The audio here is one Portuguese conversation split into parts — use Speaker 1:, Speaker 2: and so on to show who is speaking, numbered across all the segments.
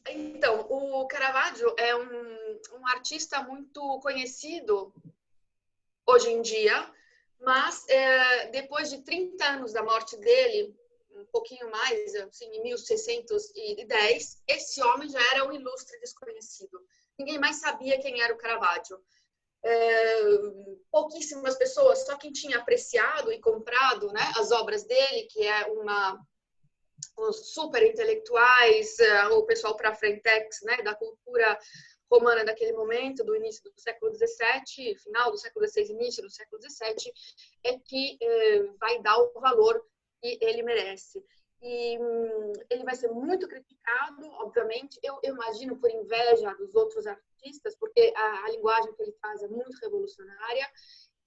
Speaker 1: Então, o Caravaggio é um artista muito conhecido hoje em dia, mas depois de 30 anos da morte dele, um pouquinho mais, assim, em 1610, esse homem já era um ilustre desconhecido. Ninguém mais sabia quem era o Caravaggio. Pouquíssimas pessoas, só quem tinha apreciado e comprado, né, as obras dele, que é os super intelectuais, o pessoal para frentex, né, da cultura romana daquele momento, do início do século XVII, final do século XVI, início do século XVII, é que vai dar o valor que ele merece. E ele vai ser muito criticado, obviamente, eu imagino por inveja dos outros artistas, porque a linguagem que ele faz é muito revolucionária,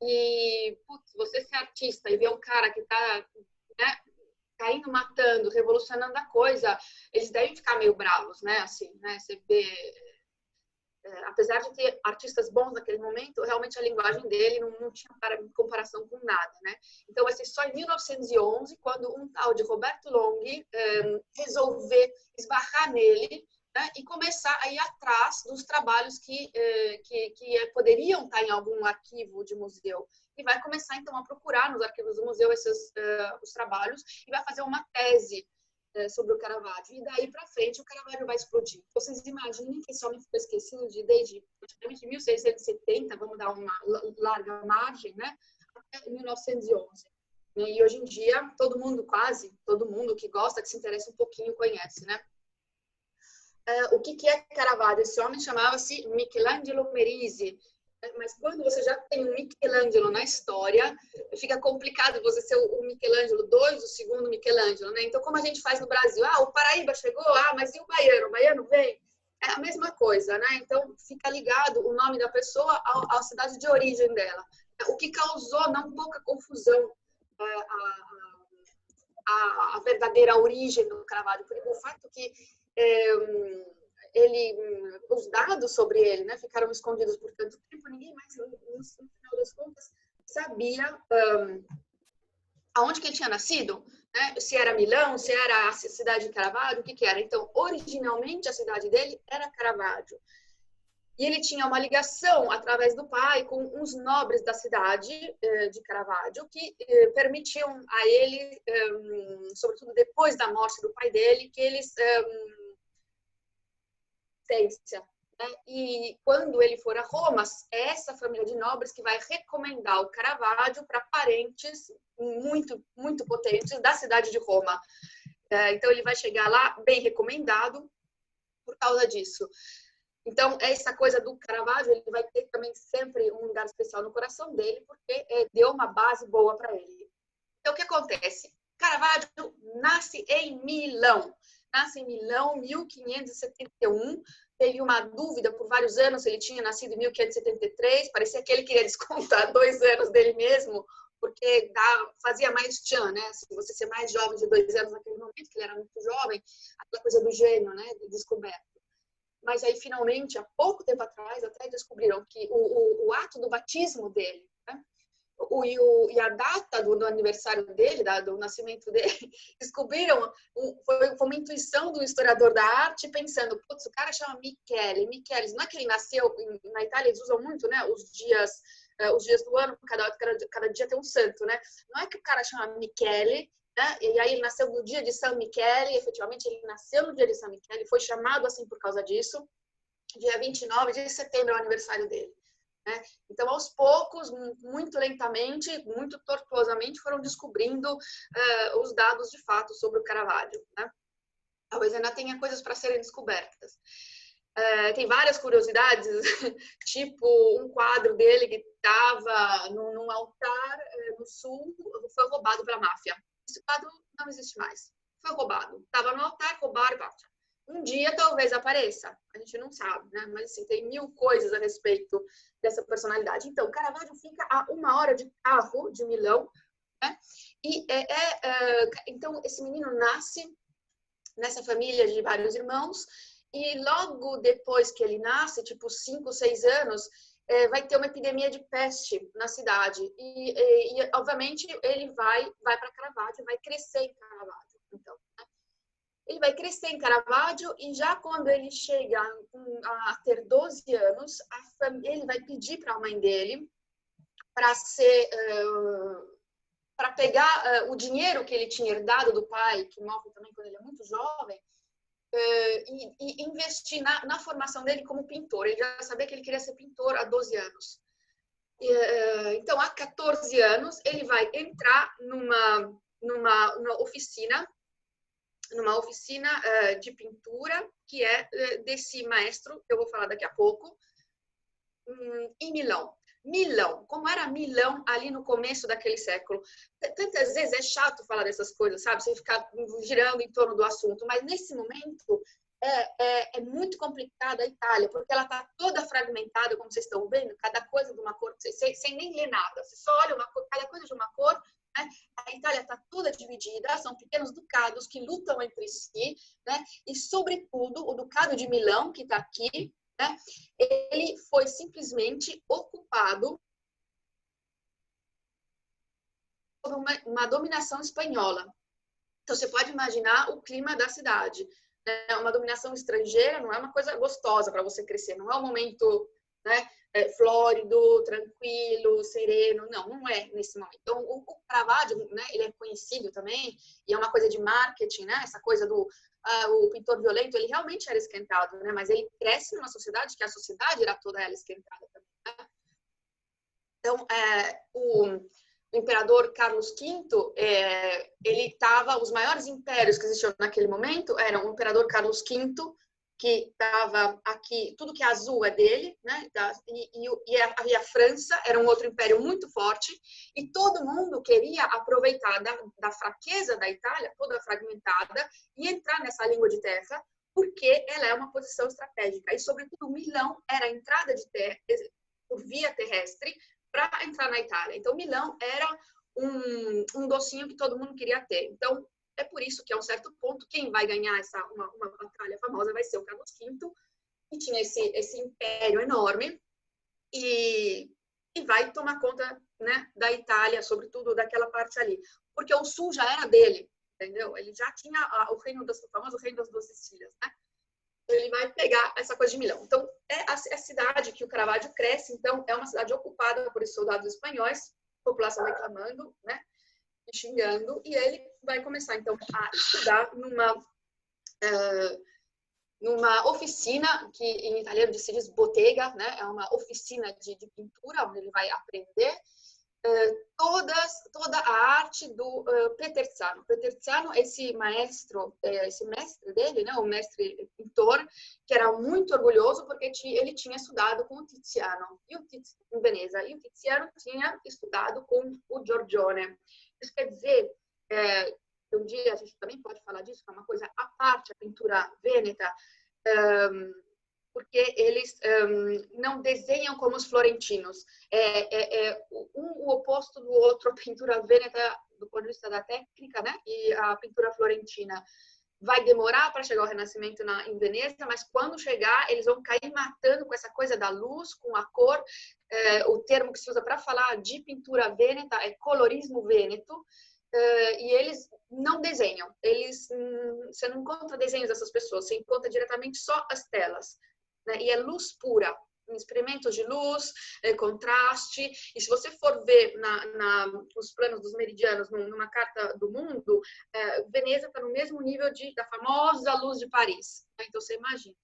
Speaker 1: e putz, você ser artista e ver um cara que está, né, caindo, matando, revolucionando a coisa, eles devem ficar meio bravos, né? Assim, né? Você vê, apesar de ter artistas bons naquele momento, realmente a linguagem dele não tinha comparação com nada, né? Então vai ser só em 1911, quando um tal de Roberto Longhi resolver esbarrar nele, né, e começar a ir atrás dos trabalhos que poderiam estar em algum arquivo de museu. E vai começar, então, a procurar nos arquivos do museu os trabalhos e vai fazer uma tese sobre o Caravaggio. E daí para frente o Caravaggio vai explodir. Vocês imaginem que esse homem ficou esquecido desde praticamente 1670, vamos dar uma larga margem, né, até 1911. E hoje em dia, quase todo mundo que gosta, que se interessa um pouquinho, conhece, né? O que é Caravaggio? Esse homem chamava-se Michelangelo Merisi. Mas quando você já tem um Michelangelo na história, fica complicado você ser o Michelangelo 2, o segundo Michelangelo, né? Então, como a gente faz no Brasil? O Paraíba chegou, mas e o baiano? O baiano vem? É a mesma coisa, né? Então, fica ligado o nome da pessoa à cidade de origem dela. O que causou não pouca confusão a verdadeira origem do Caravaggio, porque o fato que os dados sobre ele, né, ficaram escondidos por tanto tempo, ninguém mais, no final das contas, sabia aonde que ele tinha nascido, né? Se era Milão, se era a cidade de Caravaggio, o que era. Então, originalmente, a cidade dele era Caravaggio. E ele tinha uma ligação, através do pai, com uns nobres da cidade de Caravaggio, que permitiam a ele, sobretudo depois da morte do pai dele, que eles né? E quando ele for a Roma, é essa família de nobres que vai recomendar o Caravaggio para parentes muito, muito potentes da cidade de Roma. Então, ele vai chegar lá bem recomendado por causa disso. Então, essa coisa do Caravaggio, ele vai ter também sempre um lugar especial no coração dele, porque deu uma base boa para ele. Então, o que acontece? Caravaggio nasce em Milão. Nasce em Milão, 1571. Teve uma dúvida por vários anos se ele tinha nascido em 1573. Parecia que ele queria descontar 2 anos dele mesmo, porque fazia mais tchan, né? Se você ser mais jovem de 2 anos naquele momento, que ele era muito jovem, aquela coisa do gênio, né? Descoberto. Mas aí, finalmente, há pouco tempo atrás, até descobriram que o ato do batismo dele, né? E a data do aniversário dele, do nascimento dele, descobriram, foi uma intuição do historiador da arte, pensando, putz, o cara chama Michele, não é que ele nasceu, na Itália eles usam muito, né, os dias do ano, cada dia tem um santo, né, não é que o cara chama Michele, né, e aí ele nasceu no dia de São Michele, efetivamente ele nasceu no dia de São Michele, foi chamado assim por causa disso, dia 29 de setembro é o aniversário dele. Né? Então, aos poucos, muito lentamente, muito tortuosamente, foram descobrindo os dados de fato sobre o Caravaggio. Né? Talvez ainda tenha coisas para serem descobertas. Tem várias curiosidades, tipo um quadro dele que estava num altar no sul, foi roubado pela máfia. Esse quadro não existe mais. Foi roubado. Estava no altar, roubaram e basta. Um dia talvez apareça, a gente não sabe, né? Mas assim, tem 1000 coisas a respeito dessa personalidade. Então, Caravaggio fica a 1 hora de carro de Milão, né? E então esse menino nasce nessa família de vários irmãos e logo depois que ele nasce, tipo 5, 6 anos, vai ter uma epidemia de peste na cidade e obviamente ele vai para Caravaggio, vai crescer em Caravaggio. Então, né? Ele vai crescer em Caravaggio e já quando ele chega a ter 12 anos, ele vai pedir para a mãe dele para ser para pegar o dinheiro que ele tinha herdado do pai, que morre também quando ele é muito jovem, e investir na formação dele como pintor. Ele já sabia que ele queria ser pintor há 12 anos. Então, há 14 anos, ele vai entrar numa oficina de pintura, que é desse maestro, que eu vou falar daqui a pouco, em Milão. Milão, como era Milão ali no começo daquele século. Tantas vezes é chato falar dessas coisas, sabe? Você ficar girando em torno do assunto, mas nesse momento é muito complicada a Itália, porque ela está toda fragmentada, como vocês estão vendo, cada coisa de uma cor, sem nem ler nada. Você só olha cada coisa de uma cor, né? A Itália está toda dividida, são pequenos ducados que lutam entre si, né? E, sobretudo, o Ducado de Milão, que está aqui, né? Ele foi simplesmente ocupado por uma dominação espanhola. Então, você pode imaginar o clima da cidade. Né? Uma dominação estrangeira não é uma coisa gostosa para você crescer, não é um momento, né, flórido, tranquilo, sereno, não é nesse momento. Então, o Caravaggio, né, ele é conhecido também, e é uma coisa de marketing, né, essa coisa do o pintor violento, ele realmente era esquentado, né, mas ele cresce numa sociedade que a sociedade era toda ela esquentada também. Né? Então, o imperador Carlos V, ele estava, os maiores impérios que existiam naquele momento eram o imperador Carlos V, que estava aqui, tudo que é azul é dele, né? E a França era um outro império muito forte, e todo mundo queria aproveitar da fraqueza da Itália, toda fragmentada, e entrar nessa língua de terra, porque ela é uma posição estratégica. E, sobretudo, Milão era a entrada de terra, por via terrestre, para entrar na Itália. Então, Milão era um docinho que todo mundo queria ter. Então, é por isso que, a um certo ponto, quem vai ganhar uma batalha famosa vai ser o Carlos V, que tinha esse império enorme e vai tomar conta, né, da Itália, sobretudo daquela parte ali. Porque o sul já era dele, entendeu? Ele já tinha o famoso reino das 2 Sicílias, né? Ele vai pegar essa coisa de Milão. Então, é a cidade que o Caravaggio cresce, então, é uma cidade ocupada por esses soldados espanhóis, população reclamando, né? E xingando, e ele vai começar, então, a estudar numa oficina, que em italiano se diz bottega, né? É uma oficina de pintura, onde ele vai aprender toda a arte do Peterzano. Peterzano, esse mestre dele, né? O mestre pintor, que era muito orgulhoso porque ele tinha estudado com o Tiziano, em Veneza, e o Tiziano tinha estudado com o Giorgione. Isso quer dizer, um dia a gente também pode falar disso, que é uma coisa à parte, a pintura vêneta, porque eles não desenham como os florentinos. O oposto do outro, a pintura vêneta, do ponto de vista da técnica, né? E a pintura florentina vai demorar para chegar ao Renascimento em Veneza, mas quando chegar, eles vão cair matando com essa coisa da luz, com a cor. O termo que se usa para falar de pintura vêneta é colorismo vêneto, e eles não desenham. Você não encontra desenhos dessas pessoas, você encontra diretamente só as telas. Né? E é luz pura, experimentos de luz, contraste. E se você for ver os planos dos meridianos numa carta do mundo, Veneza está no mesmo nível da famosa luz de Paris. Né? Então, você imagina.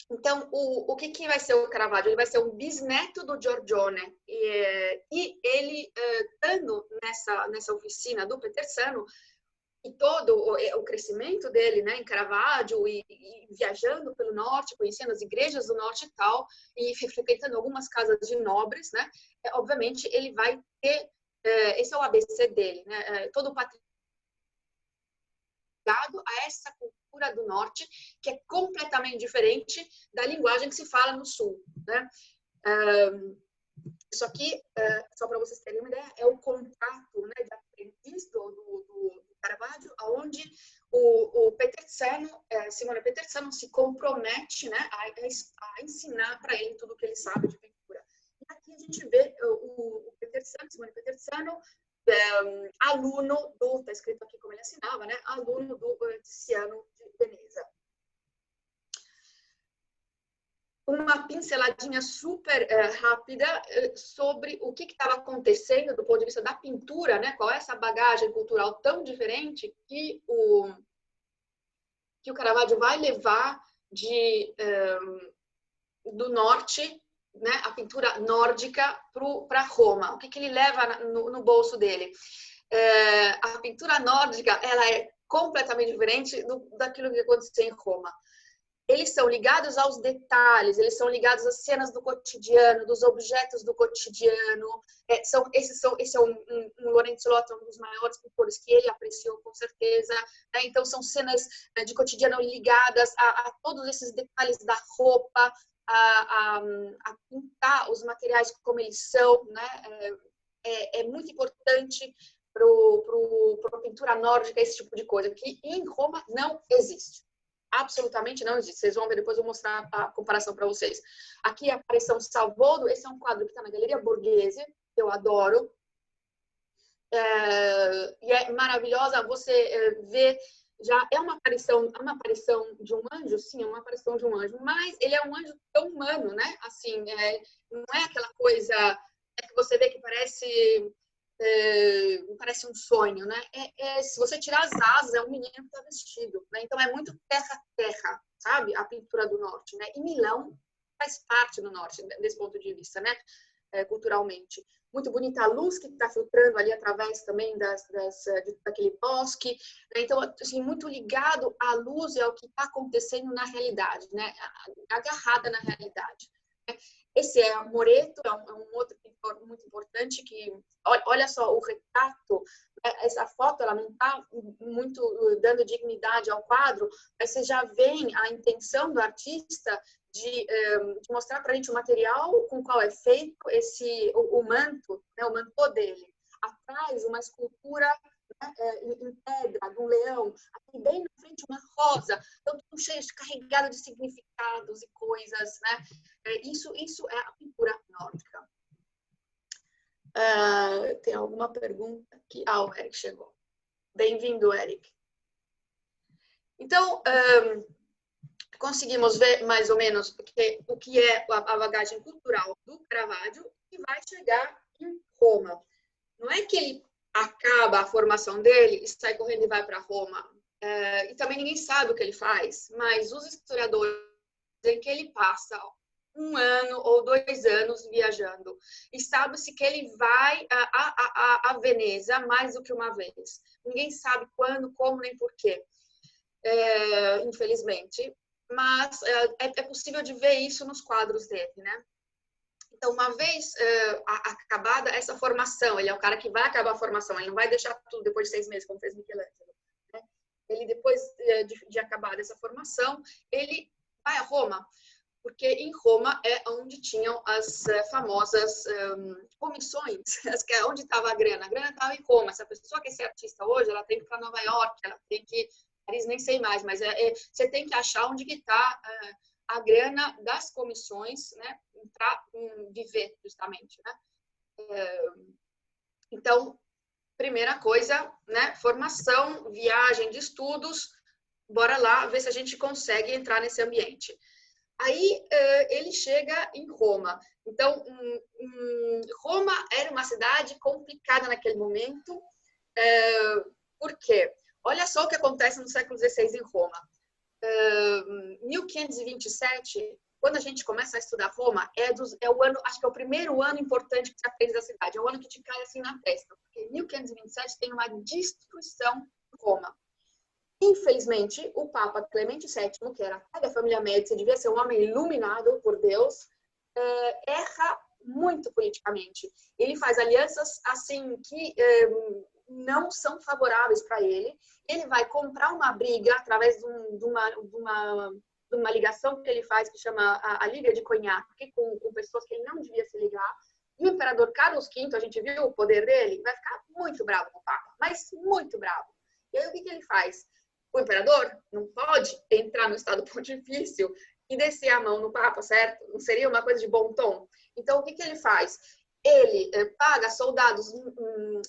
Speaker 1: Então, o que vai ser o Caravaggio? Ele vai ser um bisneto do Giorgione. E ele, estando nessa oficina do Peterzano, e todo o crescimento dele, né, em Caravaggio, e viajando pelo norte, conhecendo as igrejas do norte e tal, e frequentando algumas casas de nobres, né, obviamente ele vai ter, esse é o ABC dele, né, todo o patrimônio ligado a essa cultura do norte, que é completamente diferente da linguagem que se fala no sul, né. Isso aqui, só para vocês terem uma ideia, é o contrato, né, de aprendiz do Caravaggio, onde o Peterzano, Simone Peterzano, se compromete, né, a ensinar para ele tudo o que ele sabe de pintura. E aqui a gente vê o Peterzano, Simone Peterzano, aluno está escrito aqui como ele assinava, né, aluno do Tiziano de Veneza. Uma pinceladinha super rápida sobre o que estava acontecendo do ponto de vista da pintura, né? Qual é essa bagagem cultural tão diferente que o Caravaggio vai levar do norte, né? A pintura nórdica para Roma. O que ele leva no bolso dele? A pintura nórdica, ela é completamente diferente daquilo que aconteceu em Roma. Eles são ligados aos detalhes, eles são ligados às cenas do cotidiano, dos objetos do cotidiano. Esse é um Lorenzo Lotto, um dos maiores pintores que ele apreciou, com certeza. Né? Então, são cenas de cotidiano ligadas a todos esses detalhes da roupa, a pintar os materiais como eles são. Né? É muito importante para a pintura nórdica esse tipo de coisa, que em Roma não existe. Absolutamente não existe. Vocês vão ver, depois eu vou mostrar a comparação para vocês. Aqui a aparição Salvoldo, esse é um quadro que está na Galeria Borghese, que eu adoro. E é maravilhosa, você vê, já é uma aparição de um anjo, sim, é uma aparição de um anjo, mas ele é um anjo tão humano, né? Assim, não é aquela coisa que você vê que parece um sonho, né? Se você tirar as asas, é um menino que está vestido, né? Então é muito terra, sabe? A pintura do norte, né? E Milão faz parte do norte, desse ponto de vista, né? Culturalmente. Muito bonita a luz que está filtrando ali através também daquele bosque, né? Então, assim, muito ligado à luz e ao que está acontecendo na realidade, né? Agarrada na realidade. Esse é Moreto, é um outro pintor muito importante que, olha só, o retrato, essa foto, ela não está muito dando dignidade ao quadro, mas você já vê a intenção do artista de mostrar para a gente o material com o qual é feito o manto, né, o mantô dele. Atrás, uma escultura, né, em pedra, de um leão. Aqui bem na frente, uma rosa. Então, tudo cheio, carregado de significados e coisas, né? Isso é a pintura nórdica. Tem alguma pergunta aqui? O Eric chegou. Bem-vindo, Eric. Então, conseguimos ver mais ou menos o que é a bagagem cultural do Caravaggio e vai chegar em Roma. Não é que ele acaba a formação dele e sai correndo e vai para Roma. E também ninguém sabe o que ele faz, mas os historiadores dizem que ele passa 1 ano ou 2 anos viajando. E sabe-se que ele vai a Veneza mais do que uma vez. Ninguém sabe quando, como, nem porquê, infelizmente. Mas é possível de ver isso nos quadros dele, né? Então, uma vez acabada essa formação, ele é o cara que vai acabar a formação, ele não vai deixar tudo depois de 6 meses, como fez Michelangelo. Né? Ele, depois de acabar essa formação, ele vai a Roma, porque em Roma é onde tinham as famosas comissões, onde estava a grana. A grana estava em Roma. Se a pessoa quer ser artista hoje, ela tem que ir para Nova York, ela tem que... Paris nem sei mais, mas você tem que achar onde que está a grana das comissões, né, para viver, justamente, né? Então, primeira coisa, né, formação, viagem de estudos, bora lá ver se a gente consegue entrar nesse ambiente. Aí ele chega em Roma. Então, Roma era uma cidade complicada naquele momento. Por quê? Olha só o que acontece no século XVI em Roma. 1527, quando a gente começa a estudar Roma, é o ano, acho que é o primeiro ano importante que você aprende da cidade. É o ano que te cai assim na testa. Porque em 1527 tem uma destruição de Roma. Infelizmente, o Papa Clemente VII, que era da família Médici, devia ser um homem iluminado por Deus, erra muito politicamente. Ele faz alianças assim que não são favoráveis para ele. Ele vai comprar uma briga através de uma ligação que ele faz, que chama a Liga de Cognac, com pessoas que ele não devia se ligar. E o imperador Carlos V, a gente viu o poder dele, vai ficar muito bravo com o Papa, mas muito bravo. E aí o que ele faz? O imperador não pode entrar no estado pontifício e descer a mão no Papa, certo? Não seria uma coisa de bom tom? Então, o que ele faz? Ele paga soldados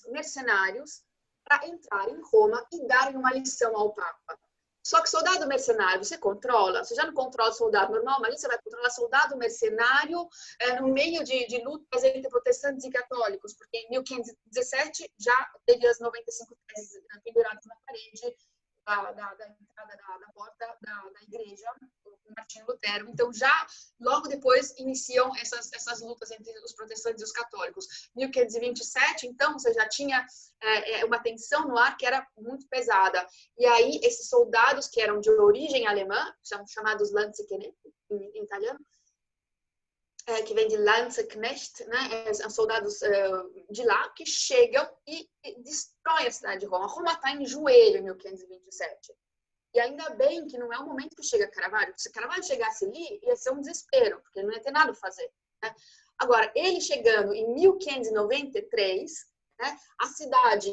Speaker 1: mercenários para entrar em Roma e darem uma lição ao Papa. Só que soldado mercenário, você controla, você já não controla soldado normal, mas você vai controlar soldado mercenário no meio de lutas entre protestantes e católicos, porque em 1517 já teve as 95 teses penduradas na parede da entrada da porta da igreja, com Martinho Lutero. Então, já logo depois iniciam essas lutas entre os protestantes e os católicos. 1527, então, você já tinha uma tensão no ar que era muito pesada. E aí, esses soldados que eram de origem alemã, são chamados Landsknecht, em italiano, que vem de Landsknecht, né? São soldados de lá que chegam e destroem a cidade de Roma. Roma está em joelho em 1527. E ainda bem que não é o momento que chega Caravaggio. Se Caravaggio chegasse ali, ia ser um desespero, porque ele não ia ter nada a fazer. Né? Agora, ele chegando em 1593, né, a cidade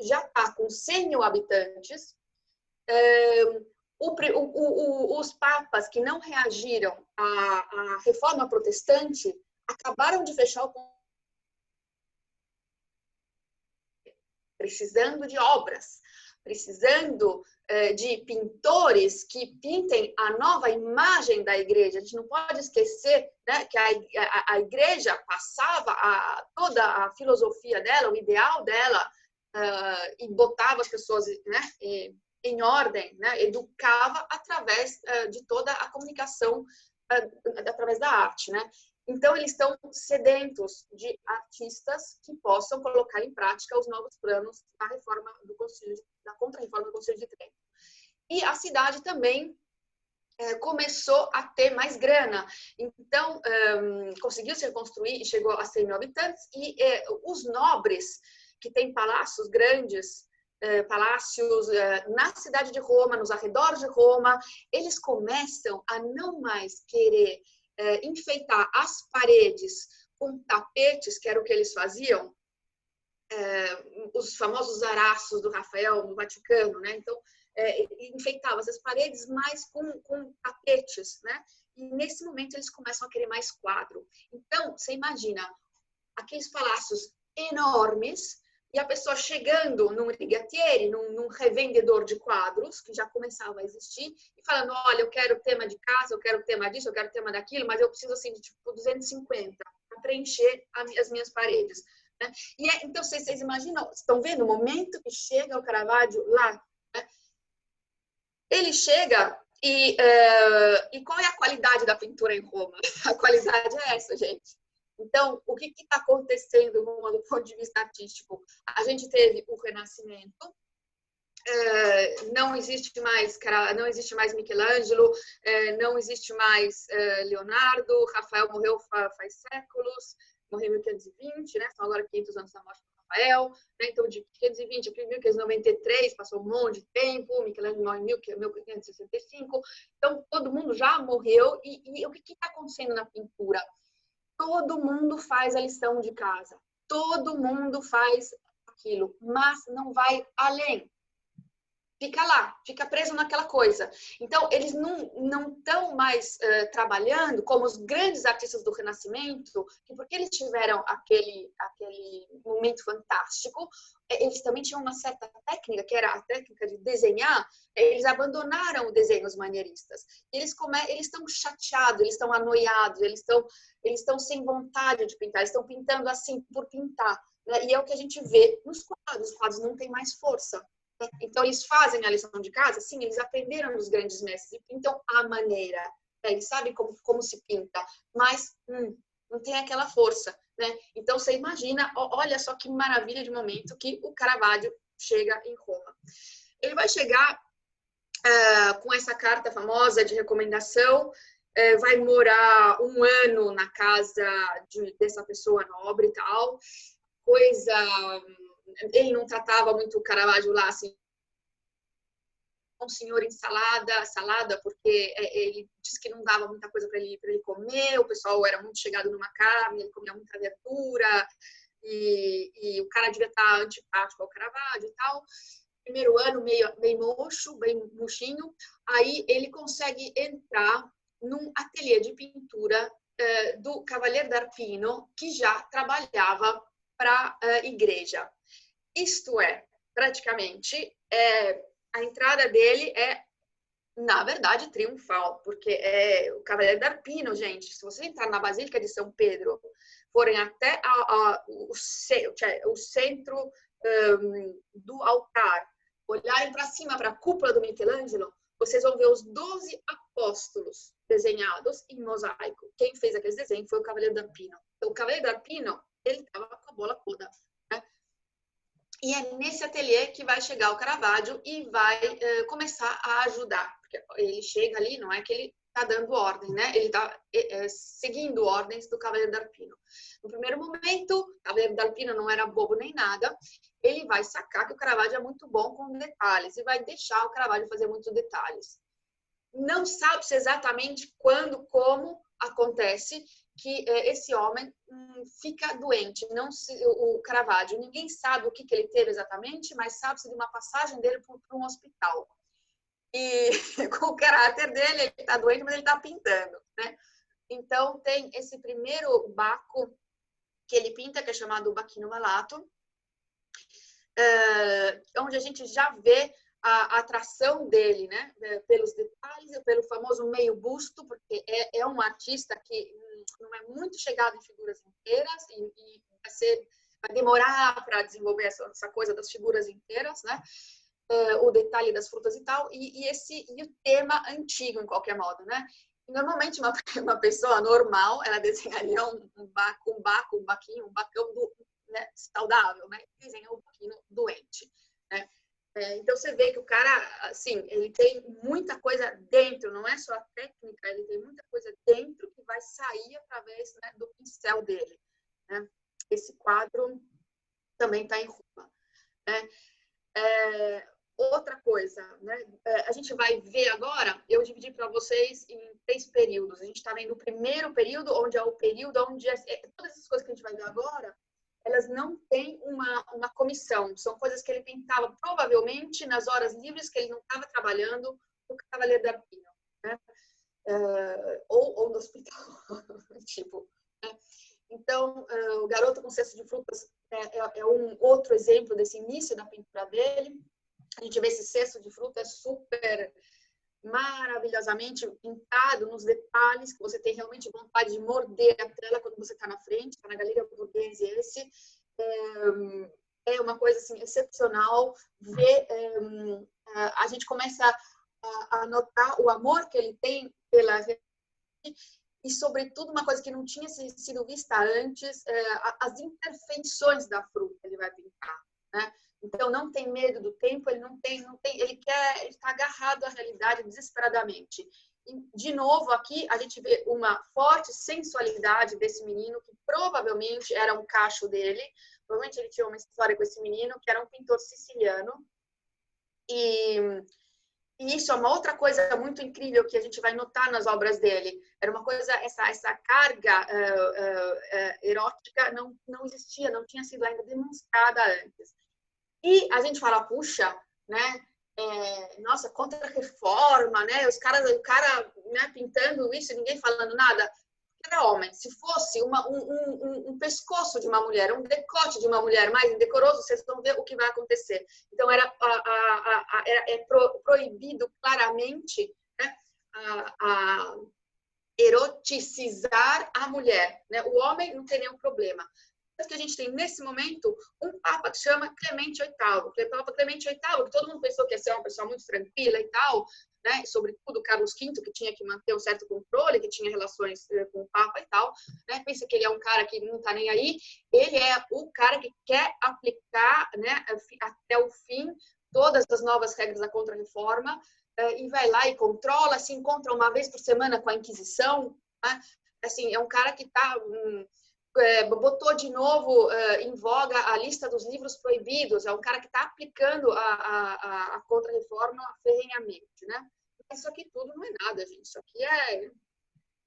Speaker 1: já está com 100 mil habitantes. Os papas que não reagiram à reforma protestante acabaram de fechar o precisando de obras, precisando de pintores que pintem a nova imagem da igreja. A gente não pode esquecer, né, que a igreja passava toda a filosofia dela, o ideal dela, e botava as pessoas, né, em ordem, né, educava através de toda a comunicação, através da arte, né? Então, eles estão sedentos de artistas que possam colocar em prática os novos planos da reforma do Concílio, da contra-reforma do Concílio de Trento. E a cidade também começou a ter mais grana. Então, conseguiu se reconstruir e chegou a 100 mil habitantes. E os nobres, que têm palácios grandes, palácios na cidade de Roma, nos arredores de Roma, eles começam a não mais querer enfeitar as paredes com tapetes, que era o que eles faziam, os famosos araços do Rafael no Vaticano, né? Então, enfeitava essas paredes mais com tapetes, né? E nesse momento eles começam a querer mais quadro. Então, você imagina aqueles palácios enormes e a pessoa chegando num rigatieri, num revendedor de quadros, que já começava a existir, e falando, olha, eu quero tema de casa, eu quero tema disso, eu quero tema daquilo, mas eu preciso, assim, de, tipo, 250 para preencher as minhas paredes. Né? E então, vocês imaginam, estão vendo o momento que chega o Caravaggio lá? Né? Ele chega e qual é a qualidade da pintura em Roma? A qualidade é essa, gente. Então, o que está acontecendo do ponto de vista artístico? A gente teve o Renascimento, não existe mais Michelangelo, não existe mais Leonardo, Rafael morreu faz séculos, morreu em 1520, né? São agora 500 anos da morte do Rafael, né? Então de 520 a 1593 passou um monte de tempo, Michelangelo morreu em 1565, então todo mundo já morreu, e o que está acontecendo na pintura? Todo mundo faz a lição de casa, todo mundo faz aquilo, mas não vai além. Fica lá, fica preso naquela coisa. Então, eles não estão mais trabalhando como os grandes artistas do Renascimento, que porque eles tiveram aquele momento fantástico, eles também tinham uma certa técnica, que era a técnica de desenhar, eles abandonaram o desenho, os maneiristas. Eles estão chateados, eles estão anoiados, eles estão sem vontade de pintar, eles estão pintando assim por pintar. Né? E é o que a gente vê nos quadros. Os quadros não têm mais força. Então, eles fazem a lição de casa, sim, eles aprenderam dos grandes mestres e pintam à maneira, né? Eles sabem como se pinta, mas não tem aquela força, né? Então, você imagina, olha só que maravilha de momento que o Caravaggio chega em Roma. Ele vai chegar com essa carta famosa de recomendação, vai morar 1 ano na casa dessa pessoa nobre e tal, ele não tratava muito o Caravaggio lá, assim, um senhor salada, porque ele disse que não dava muita coisa para ele comer, o pessoal era muito chegado numa carne, ele comia muita verdura, e o cara devia estar antipático ao Caravaggio e tal. Primeiro ano, meio murcho, bem murchinho, aí ele consegue entrar num ateliê de pintura do Cavaliere d'Arpino, que já trabalhava para a igreja. Isto é, praticamente, a entrada dele é Na verdade, triunfal, porque é o Cavaleiro da Arpino, gente. Se você entrar na Basílica de São Pedro, forem até o centro do altar, olharem para cima, para a cúpula do Michelangelo, vocês vão ver os 12 apóstolos desenhados em mosaico. Quem fez aqueles desenhos foi o Cavaleiro da Arpino. Então, o Cavaleiro da Arpino, ele estava com a bola toda. Né? E é nesse ateliê que vai chegar o Caravaggio e vai começar a ajudar. Porque ele chega ali, não é que ele está dando ordem, né? Ele está seguindo ordens do Cavaleiro da Arpino. No primeiro momento, o Cavaleiro da Arpino não era bobo nem nada. Ele vai sacar que o Caravaggio é muito bom com detalhes e vai deixar o Caravaggio fazer muitos detalhes. Não sabe-se exatamente quando, como acontece que esse homem fica doente. Não o Caravaggio, ninguém sabe o que ele teve exatamente, mas sabe-se de uma passagem dele para um hospital. E com o caráter dele, ele está doente, mas ele está pintando, né? Então, tem esse primeiro Baco que ele pinta, que é chamado Bacchino Malato, onde a gente já vê a atração dele, né? Pelos detalhes e pelo famoso meio busto, porque é um artista que não é muito chegado em figuras inteiras e vai demorar para desenvolver essa coisa das figuras inteiras, né? O detalhe das frutas e tal, e o tema antigo, em qualquer modo, né? Normalmente, uma pessoa normal, ela desenharia um baquinho, um bacão né, saudável, né? Desenha um baquinho doente, né? Então, você vê que o cara, assim, ele tem muita coisa dentro, não é só a técnica, ele tem muita coisa dentro que vai sair através, né, do pincel dele, né? Esse quadro também está em Roma, né? Outra coisa, né? A gente vai ver agora, eu dividi para vocês em 3 períodos. A gente está vendo o primeiro período, onde é o período onde todas essas coisas que a gente vai ver agora, elas não têm uma comissão. São coisas que ele pintava provavelmente nas horas livres que ele não estava trabalhando no Cavaleiro da Arpino, né? Ou no hospital, tipo. Né? Então, o Garoto com Cesto de Frutas é um outro exemplo desse início da pintura dele. A gente vê esse cesto de fruta super maravilhosamente pintado nos detalhes, que você tem realmente vontade de morder a tela quando você está na frente, está na Galeria Borghese esse. É uma coisa assim, excepcional ver, a gente começa a notar o amor que ele tem pela e, sobretudo, uma coisa que não tinha sido vista antes, as imperfeições da fruta ele vai pintar, né? Então, não tem medo do tempo, ele ele está agarrado à realidade desesperadamente. E, de novo, aqui a gente vê uma forte sensualidade desse menino, que provavelmente era um cacho dele, provavelmente ele tinha uma história com esse menino, que era um pintor siciliano. E isso é uma outra coisa muito incrível que a gente vai notar nas obras dele. Era uma coisa, essa carga erótica não existia, não tinha sido ainda demonstrada antes. E a gente fala, puxa, né? Nossa, contra-reforma, né? O cara, né, pintando isso, ninguém falando nada. Era homem. Se fosse um pescoço de uma mulher, um decote de uma mulher mais indecoroso, vocês vão ver o que vai acontecer. Então, é proibido claramente, né, eroticizar a mulher. Né? O homem não tem nenhum problema. Que a gente tem nesse momento um Papa que chama Clemente VIII, que é o Papa Clemente VIII, que todo mundo pensou que ia ser uma pessoa muito tranquila e tal, né? Sobretudo Carlos V, que tinha que manter um certo controle, que tinha relações com o Papa e tal, né? Pensa que ele é um cara que não está nem aí, ele é o cara que quer aplicar, né, até o fim todas as novas regras da Contra-Reforma e vai lá e controla, se encontra uma vez por semana com a Inquisição, né? Assim, é um cara que está botou de novo em voga a lista dos livros proibidos, é um cara que está aplicando a Contra-Reforma ferrenhamente, né? Mas isso aqui tudo não é nada, gente. Isso aqui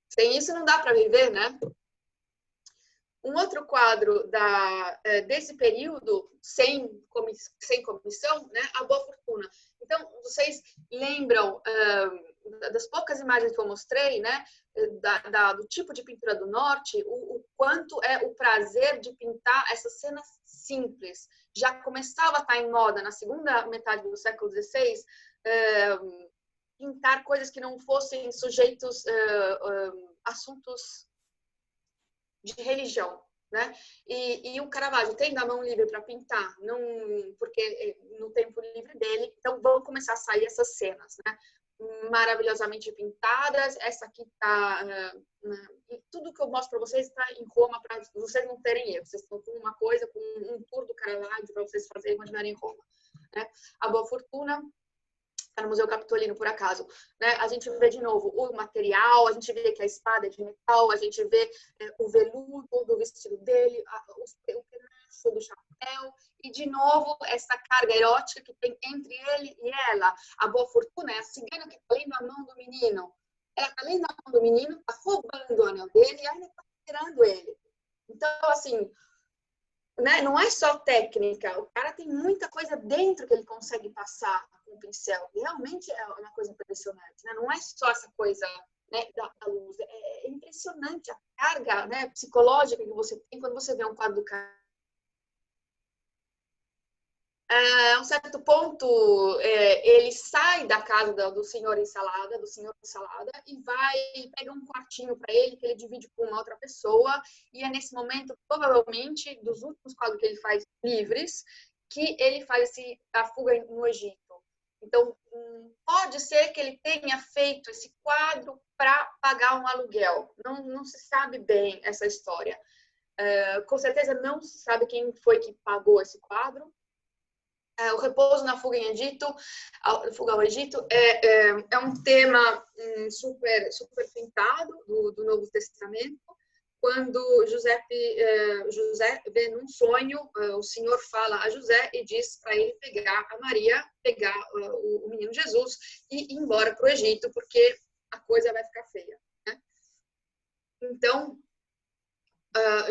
Speaker 1: sem isso não dá para viver, né? Um outro quadro desse período, sem comissão, né? A Boa Fortuna. Então, vocês lembram das poucas imagens que eu mostrei, né? Do tipo de pintura do norte, o quanto é o prazer de pintar essas cenas simples. Já começava a estar em moda na segunda metade do século XVI, pintar coisas que não fossem sujeitos assuntos de religião, né? E o Caravaggio tem a mão livre para pintar, não, porque no tempo livre dele, então vão começar a sair essas cenas, né? Maravilhosamente pintadas. Essa aqui tá tudo que eu mostro para vocês está em Roma, para vocês não terem erro. Vocês estão com uma coisa, com um tour do Caravaggio para vocês fazerem quando estiverem em Roma, né? A Boa Fortuna está no Museu Capitolino, por acaso, né? A gente vê de novo o material, a gente vê que a espada é de metal, a gente vê o veludo do vestido dele, o pedaço do chapéu, e de novo essa carga erótica que tem entre ele e ela. A Boa Fortuna é a cigana que está lendo a mão do menino. Ela está lendo a mão do menino, está roubando o anel dele e ainda está tirando ele. Então, assim, né? Não é só técnica, o cara tem muita coisa dentro que ele consegue passar com o pincel. E realmente é uma coisa impressionante, né? Não é só essa coisa, né, da luz. É impressionante a carga, né, psicológica que você tem quando você vê um quadro do cara. A um certo ponto, ele sai da casa do senhor Ensalada, e vai e pega um quartinho para ele, que ele divide com uma outra pessoa, e é nesse momento, provavelmente, dos últimos quadros que ele faz livres, que ele faz a fuga no Egito. Então, pode ser que ele tenha feito esse quadro para pagar um aluguel. Não se sabe bem essa história. Com certeza não se sabe quem foi que pagou esse quadro. O repouso na fuga em Egito, fuga ao Egito, é um tema super pintado do Novo Testamento. Quando José vê num sonho, o Senhor fala a José e diz para ele pegar a Maria, pegar o menino Jesus e ir embora para o Egito, porque a coisa vai ficar feia, né? Então,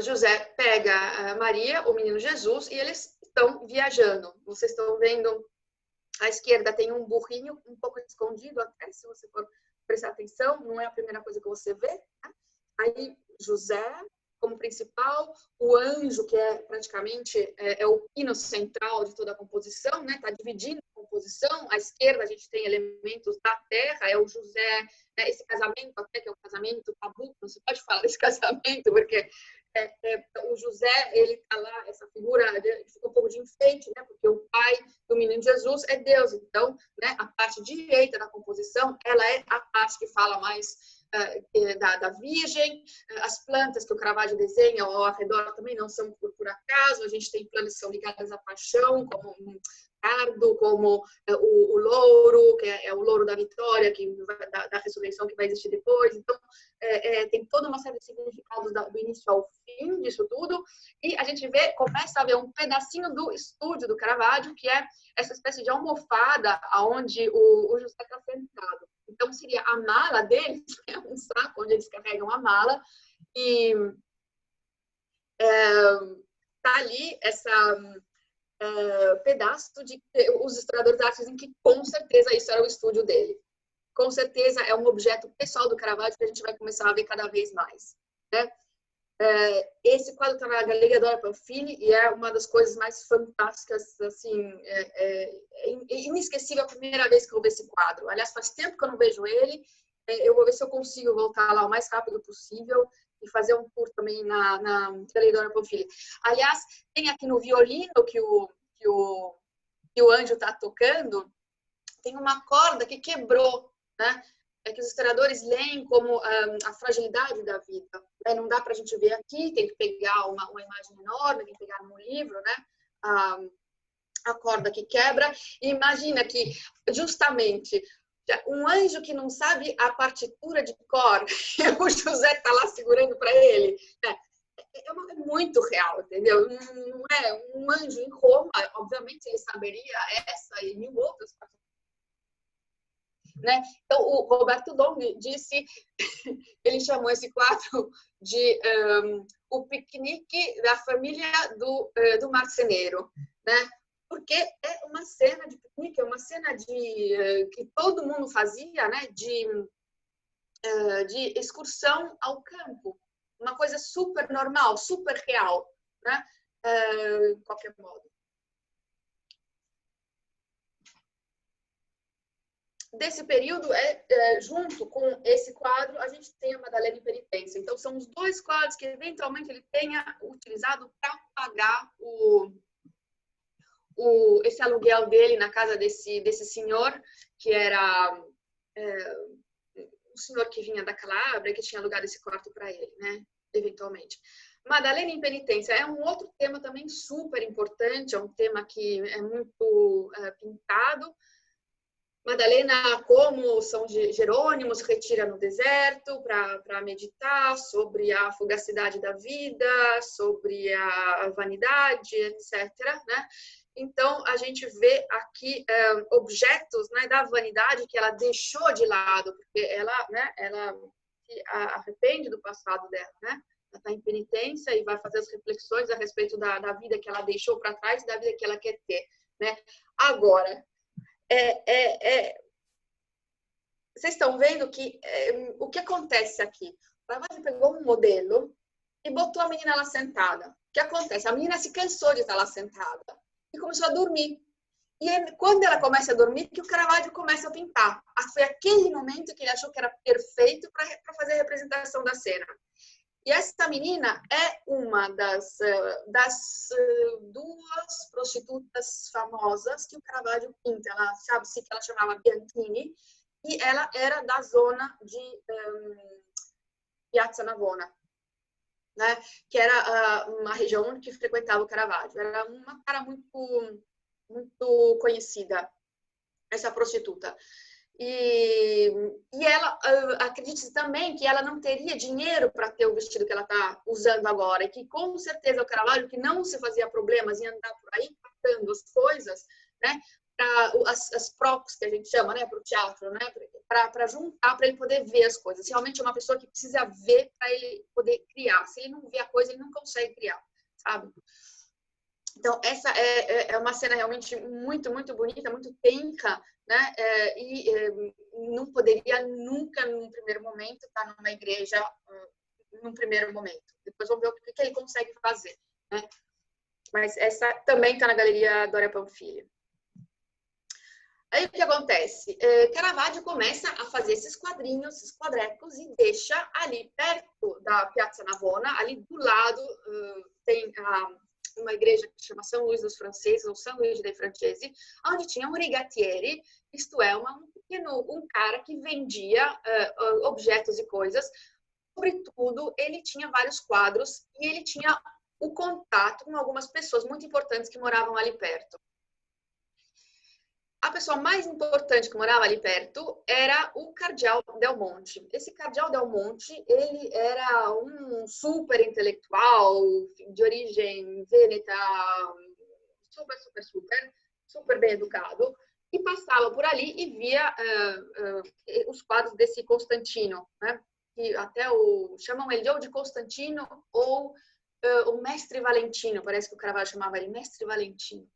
Speaker 1: José pega a Maria, o menino Jesus, e eles estão viajando. Vocês estão vendo, à esquerda tem um burrinho um pouco escondido até, se você for prestar atenção, não é a primeira coisa que você vê, né? Aí José como principal, o anjo, que é praticamente o pino central de toda a composição, né? Está dividindo a composição. À esquerda a gente tem elementos da terra, é o José, né? Esse casamento até que é um casamento tabu, não se pode falar desse casamento, porque o José, ele está lá, essa figura fica um pouco de enfeite, né? Porque o pai do menino Jesus é Deus. Então, né, a parte direita da composição, ela é a parte que fala mais da Virgem. As plantas que o Caravaggio desenha ao redor também não são por acaso. A gente tem plantas que são ligadas à paixão, como o cardo, como o louro, que é o louro da vitória, da ressurreição que vai existir depois. Então, tem toda uma série de significados do início ao fim disso tudo. E a gente começa a ver um pedacinho do estúdio do Caravaggio, que é essa espécie de almofada onde o José está sentado. Então, seria a mala deles, é um saco onde eles carregam a mala, e tá ali essa pedaço de os historiadores da arte dizem que com certeza isso era o estúdio dele. Com certeza é um objeto pessoal do Caravaggio que a gente vai começar a ver cada vez mais, né? Esse quadro está na Galeria Dora Pamphili e é uma das coisas mais fantásticas, assim, inesquecível a primeira vez que eu vi esse quadro. Aliás, faz tempo que eu não vejo ele. Eu vou ver se eu consigo voltar lá o mais rápido possível e fazer um tour também na Galeria Dora Pamphili. Aliás, tem aqui no violino que o Anjo está tocando, tem uma corda que quebrou, né? Que os historiadores leem como a fragilidade da vida. Né? Não dá para a gente ver aqui, tem que pegar uma imagem enorme, tem que pegar no livro, né? A corda que quebra. E imagina que, justamente, um anjo que não sabe a partitura de cor, o José está lá segurando para ele. Né? É muito real, entendeu? Não é um anjo em Roma, obviamente ele saberia essa e mil outras partituras. Né? Então, o Roberto Long disse, ele chamou esse quadro de o piquenique da família do marceneiro, né? Porque é uma cena de piquenique, é uma cena que todo mundo fazia, né? De excursão ao campo, uma coisa super normal, super real, né? De qualquer modo. desse período, junto com esse quadro, a gente tem a Madalena em Penitência. Então, são os dois quadros que, eventualmente, ele tenha utilizado para pagar esse aluguel dele na casa desse senhor, que era um senhor que vinha da Calábria, que tinha alugado esse quarto para ele, né? Eventualmente. Madalena em Penitência é um outro tema também super importante, é um tema que é muito pintado. Madalena, como São Jerônimo, se retira no deserto para meditar sobre a fugacidade da vida, sobre a vanidade, etc., né? Então, a gente vê aqui objetos, né, da vanidade que ela deixou de lado, porque ela, né, ela se arrepende do passado dela, né? Ela está em penitência e vai fazer as reflexões a respeito da vida que ela deixou para trás e da vida que ela quer ter, né? Agora, vocês estão vendo que o que acontece aqui? O Caravaggio pegou um modelo e botou a menina lá sentada. O que acontece? A menina se cansou de estar lá sentada e começou a dormir. E quando ela começa a dormir, que o Caravaggio começa a pintar. Foi aquele momento que ele achou que era perfeito para fazer a representação da cena. E essa menina é uma das duas prostitutas famosas que o Caravaggio pinta. Ela sabe-se que ela chamava Bianchini e ela era da zona de Piazza Navona, né? Que era uma região que frequentava o Caravaggio. Era uma cara muito, muito conhecida, essa prostituta. E ela, acredite também que ela não teria dinheiro para ter o vestido que ela está usando agora, e que com certeza o Caravaggio, que não se fazia problemas em andar por aí catando as coisas, né, para as procos que a gente chama, né, para o teatro, né, para juntar, para ele poder ver as coisas. Realmente é uma pessoa que precisa ver para ele poder criar. Se ele não vê a coisa, ele não consegue criar, sabe? Então, essa é uma cena realmente muito, muito bonita, muito tenca, né? Não poderia nunca, num primeiro momento, estar numa igreja, num primeiro momento. Depois vamos ver o que ele consegue fazer, né? Mas essa também está na Galeria Doria Pamphilio. Aí o que acontece? Caravaggio começa a fazer esses quadrinhos, esses quadrecos, e deixa ali perto da Piazza Navona, ali do lado, tem uma igreja que se chama São Luís dos Franceses, ou São Luís dei Francesi, onde tinha um rigattieri, isto é, um cara que vendia objetos e coisas. Sobretudo, ele tinha vários quadros e ele tinha o contato com algumas pessoas muito importantes que moravam ali perto. A pessoa mais importante que morava ali perto era o Cardeal Del Monte. Esse Cardeal Del Monte, ele era um super intelectual, de origem vêneta, super bem educado, e passava por ali e via os quadros desse Constantino, né? Que até chamam ele ou de Constantino ou o Mestre Valentino, parece que o Caravaggio chamava ele Mestre Valentino.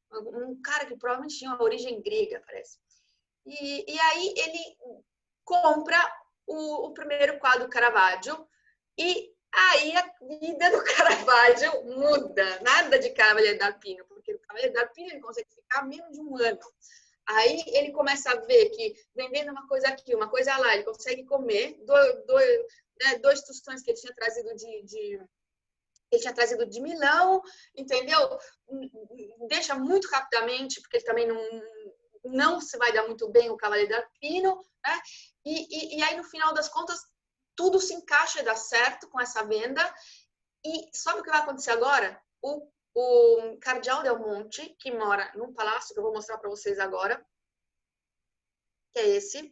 Speaker 1: Um cara que provavelmente tinha uma origem grega, parece. E aí ele compra o primeiro quadro do Caravaggio e aí a vida do Caravaggio muda. Nada de Cavaliere d'Arpino, porque o Cavaliere d'Arpino ele consegue ficar menos de um ano. Aí ele começa a ver que vendendo uma coisa aqui, uma coisa lá, ele consegue comer dois tostões que ele tinha trazido de Milão, entendeu? Deixa muito rapidamente, porque ele também não se vai dar muito bem o Cavaliere d'Arpino, né? E aí, no final das contas, tudo se encaixa e dá certo com essa venda. E sabe o que vai acontecer agora? O Cardeal Del Monte, que mora num palácio, que eu vou mostrar para vocês agora, que é esse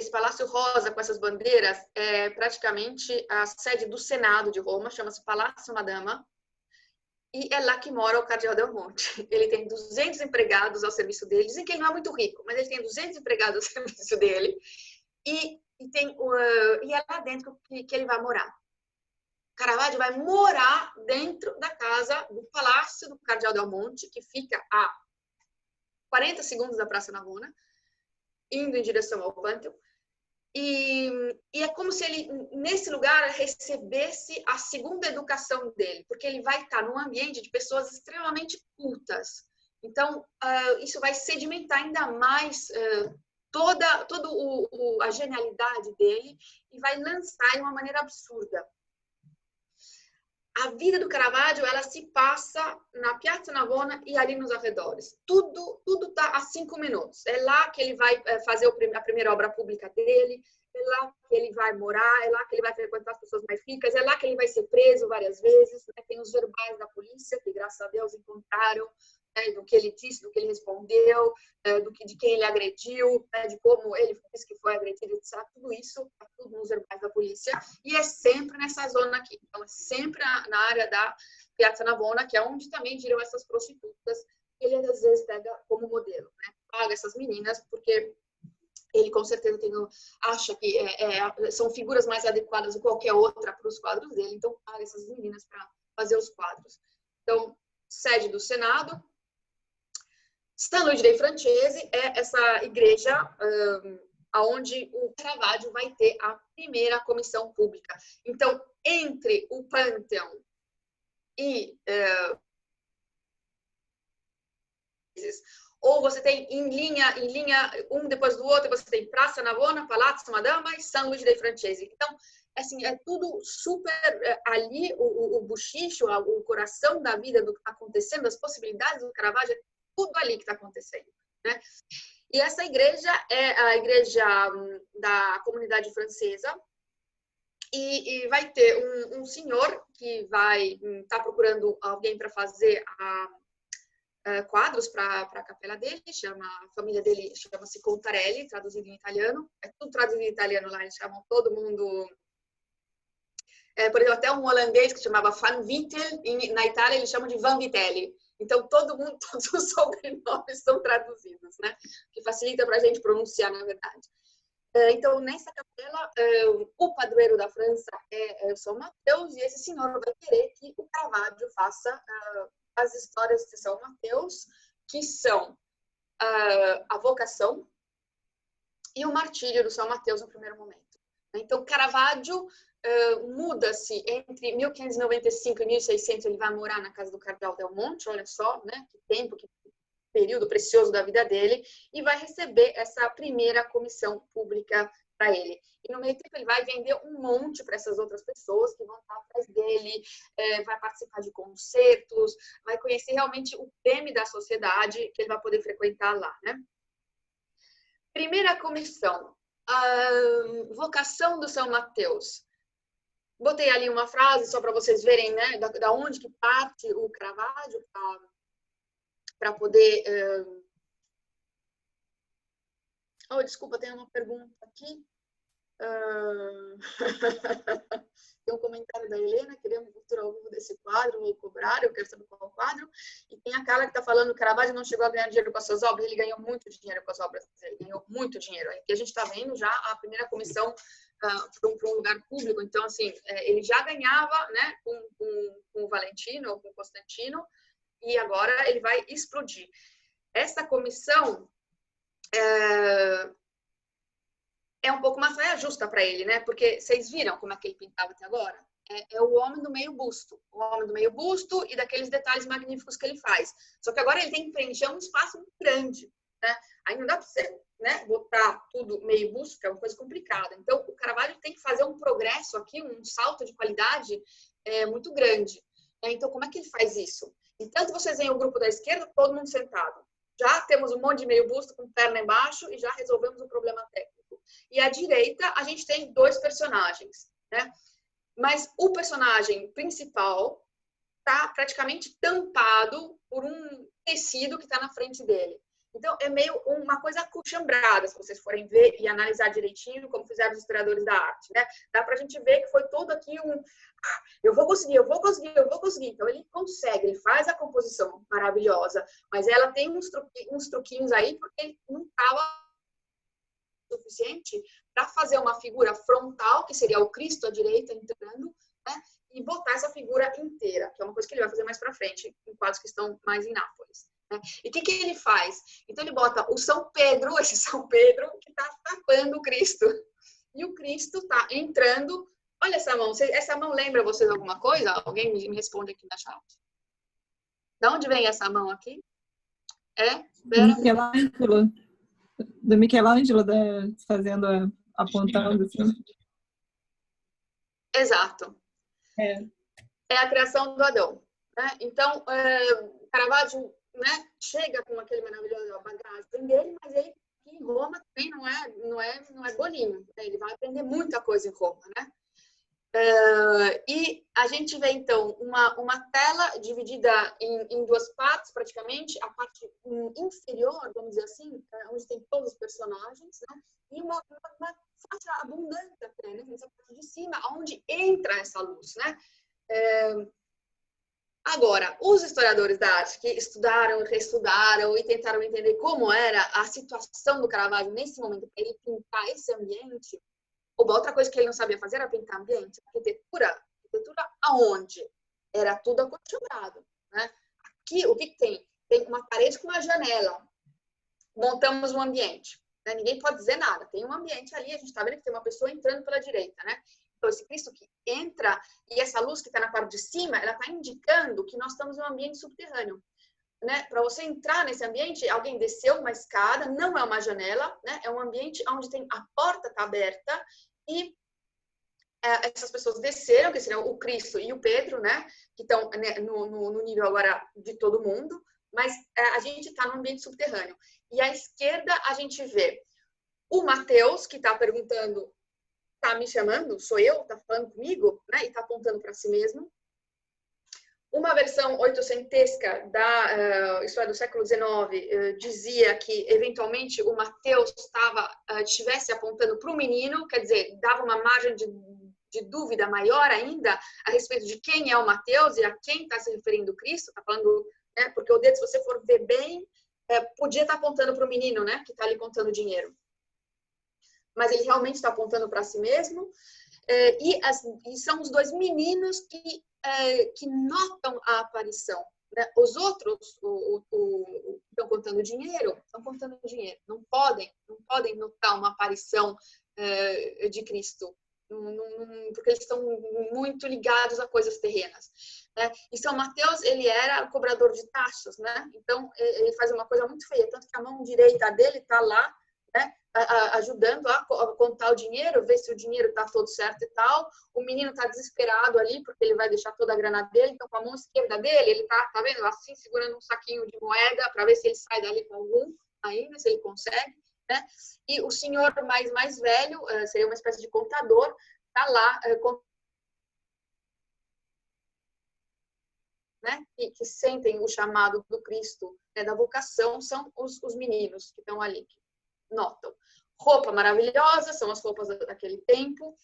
Speaker 1: Palácio Rosa com essas bandeiras é praticamente a sede do Senado de Roma, chama-se Palácio Madama, e é lá que mora o Cardeal Del Monte. Ele tem 200 empregados ao serviço dele, dizem que ele não é muito rico, mas ele tem 200 empregados ao serviço dele, e é lá dentro que ele vai morar. Caravaggio vai morar dentro da casa do Palácio do Cardeal Del Monte, que fica a 40 segundos da Praça Navona, indo em direção ao Pântano. E é como se ele, nesse lugar, recebesse a segunda educação dele, porque ele vai estar num ambiente de pessoas extremamente cultas. Então, isso vai sedimentar ainda mais toda a genialidade dele e vai lançar de uma maneira absurda. A vida do Caravaggio, ela se passa na Piazza Navona e ali nos arredores. Tudo está a 5 minutos. É lá que ele vai fazer a primeira obra pública dele, é lá que ele vai morar, é lá que ele vai frequentar as pessoas mais ricas, é lá que ele vai ser preso várias vezes. Né? Tem os verbais da polícia, que graças a Deus encontraram, né? Do que ele disse, do que ele respondeu, de quem ele agrediu, né? De como ele disse que foi agredido, etc. Tudo isso está tudo nos verbais da polícia. E é sempre nessa zona aqui. Então, é sempre na área da Piazza Navona, que é onde também giram essas prostitutas. Ele, às vezes, pega como modelo, né? Paga essas meninas, porque ele, com certeza, acha que são figuras mais adequadas do que qualquer outra para os quadros dele. Então, paga essas meninas para fazer os quadros. Então, sede do Senado. San Luigi dei Francesi é essa igreja onde o Caravaggio vai ter a primeira comissão pública. Então, entre o Pantheon e ou você tem em linha, um depois do outro, você tem Praça Navona, Palazzo Madama e San Luigi dei Francesi. Então, assim, é tudo super ali, o bochicho, o coração da vida do que está acontecendo, as possibilidades do Caravaggio, é tudo ali que está acontecendo, né? E essa igreja é a igreja da comunidade francesa e vai ter um senhor que vai estar procurando alguém para fazer quadros para a capela dele, a família dele chama-se Contarelli, traduzido em italiano, é tudo traduzido em italiano lá, eles chamam todo mundo, por exemplo, até um holandês que chamava Van Vittel, na Itália eles chamam de Van Vitelli, então todos os sobrenomes são traduzidos, né, que facilita para a gente pronunciar, na verdade. Então, nessa capela, o padroeiro da França é o São Mateus, e esse senhor vai querer que o Caravaggio faça as histórias de São Mateus, que são a vocação e o martírio do São Mateus no primeiro momento. Então, Caravaggio muda-se entre 1595 e 1600, ele vai morar na casa do Cardeal Del Monte, olha só, né, que tempo, que período precioso da vida dele, e vai receber essa primeira comissão pública para ele. E no meio tempo ele vai vender um monte para essas outras pessoas que vão estar atrás dele, vai participar de concertos, vai conhecer realmente o creme da sociedade que ele vai poder frequentar lá, né? Primeira comissão, a vocação do São Mateus. Botei ali uma frase só para vocês verem, né, da onde que parte o Caravaggio para poder... Oh, desculpa, tem uma pergunta aqui. Tem um comentário da Helena, queremos cultura ao vivo desse quadro, vou cobrar, eu quero saber qual é o quadro. E tem a Carla que está falando que o Caravaggio não chegou a ganhar dinheiro com as suas obras, ele ganhou muito dinheiro com as obras, ele ganhou muito dinheiro. Aqui a gente está vendo já a primeira comissão para um lugar público, então, assim, ele já ganhava, né, com o Valentino ou com o Constantino, e agora ele vai explodir. Essa comissão é um pouco uma saia justa para ele, né? Porque vocês viram como é que ele pintava até agora? É o homem do meio busto. O homem do meio busto e daqueles detalhes magníficos que ele faz. Só que agora ele tem que preencher um espaço muito grande, né? Aí não dá para você, né, botar tudo meio busto, que é uma coisa complicada. Então, o Caravaggio tem que fazer um progresso aqui, um salto de qualidade muito grande. Então, como é que ele faz isso? Enquanto vocês veem o grupo da esquerda, todo mundo sentado. Já temos um monte de meio busto com perna embaixo e já resolvemos o problema técnico. E à direita, a gente tem dois personagens, né? Mas o personagem principal está praticamente tampado por um tecido que está na frente dele. Então, é meio uma coisa acochambrada, se vocês forem ver e analisar direitinho, como fizeram os historiadores da arte, né? Dá para a gente ver que foi todo aqui eu vou conseguir, eu vou conseguir, eu vou conseguir. Então, ele consegue, ele faz a composição maravilhosa, mas ela tem uns truquinhos aí, porque ele não estava suficiente para fazer uma figura frontal, que seria o Cristo à direita entrando, né? E botar essa figura inteira, que é uma coisa que ele vai fazer mais para frente, em quadros que estão mais em Nápoles. Né? E o que ele faz? Então, ele bota o São Pedro, esse São Pedro, que está tapando o Cristo. E o Cristo está entrando. Olha essa mão lembra vocês alguma coisa? Alguém me responde aqui na chat. De onde vem essa mão aqui?
Speaker 2: Michelangelo. do Michelangelo, fazendo, apontando assim.
Speaker 1: Exato.
Speaker 2: É.
Speaker 1: É a criação do Adão, né? Então, Caravaggio, né, chega com aquele maravilhoso bagagem dele, mas ele em Roma também não é bolinho, né? Ele vai aprender muita coisa em Roma, né? E a gente vê, então, uma tela dividida em duas partes, praticamente. A parte inferior, vamos dizer assim, onde tem todos os personagens, né? E uma faixa abundante até, né? Nessa parte de cima, onde entra essa luz, né? Agora, os historiadores da arte que estudaram, reestudaram e tentaram entender como era a situação do Caravaggio nesse momento, para ele pintar esse ambiente. Uma outra coisa que ele não sabia fazer era pintar ambiente. Arquitetura aonde? Era tudo acolchoado, né? Aqui, o que tem? Tem uma parede com uma janela. Montamos um ambiente. Né? Ninguém pode dizer nada. Tem um ambiente ali, a gente está vendo que tem uma pessoa entrando pela direita, né? Então, esse Cristo que entra e essa luz que está na parte de cima, ela está indicando que nós estamos em um ambiente subterrâneo. Né? Para você entrar nesse ambiente, alguém desceu uma escada, não é uma janela, né? É um ambiente onde tem a porta está aberta e essas pessoas desceram, que seriam o Cristo e o Pedro, né? Que estão, né, no nível agora de todo mundo, mas a gente está no ambiente subterrâneo. E à esquerda a gente vê o Mateus, que está perguntando, está me chamando? Sou eu? Está falando comigo? Né? E está apontando para si mesmo. Uma versão oitocentesca da história do século XIX dizia que, eventualmente, o Mateus estivesse apontando para o menino, quer dizer, dava uma margem de dúvida maior ainda a respeito de quem é o Mateus e a quem está se referindo Cristo. Está falando, né, porque o dedo, se você for ver bem, podia estar apontando para o menino, né, que está ali contando dinheiro. Mas ele realmente está apontando para si mesmo. E são os dois meninos que notam a aparição. Né? Os outros estão contando dinheiro, não podem notar uma aparição de Cristo, porque eles estão muito ligados a coisas terrenas. Né? E São Mateus, ele era cobrador de taxas, né? Então ele faz uma coisa muito feia, tanto que a mão direita dele está lá, né, ajudando a contar o dinheiro, ver se o dinheiro está todo certo e tal. O menino está desesperado ali, porque ele vai deixar toda a grana dele, então com a mão esquerda dele, ele tá vendo, assim, segurando um saquinho de moeda, para ver se ele sai dali com algum, ainda, se ele consegue, né? E o senhor mais velho, seria uma espécie de contador, está lá, né? Que sentem o chamado do Cristo, né, da vocação, são os meninos que estão ali, que notam. Roupa maravilhosa, são as roupas daquele tempo.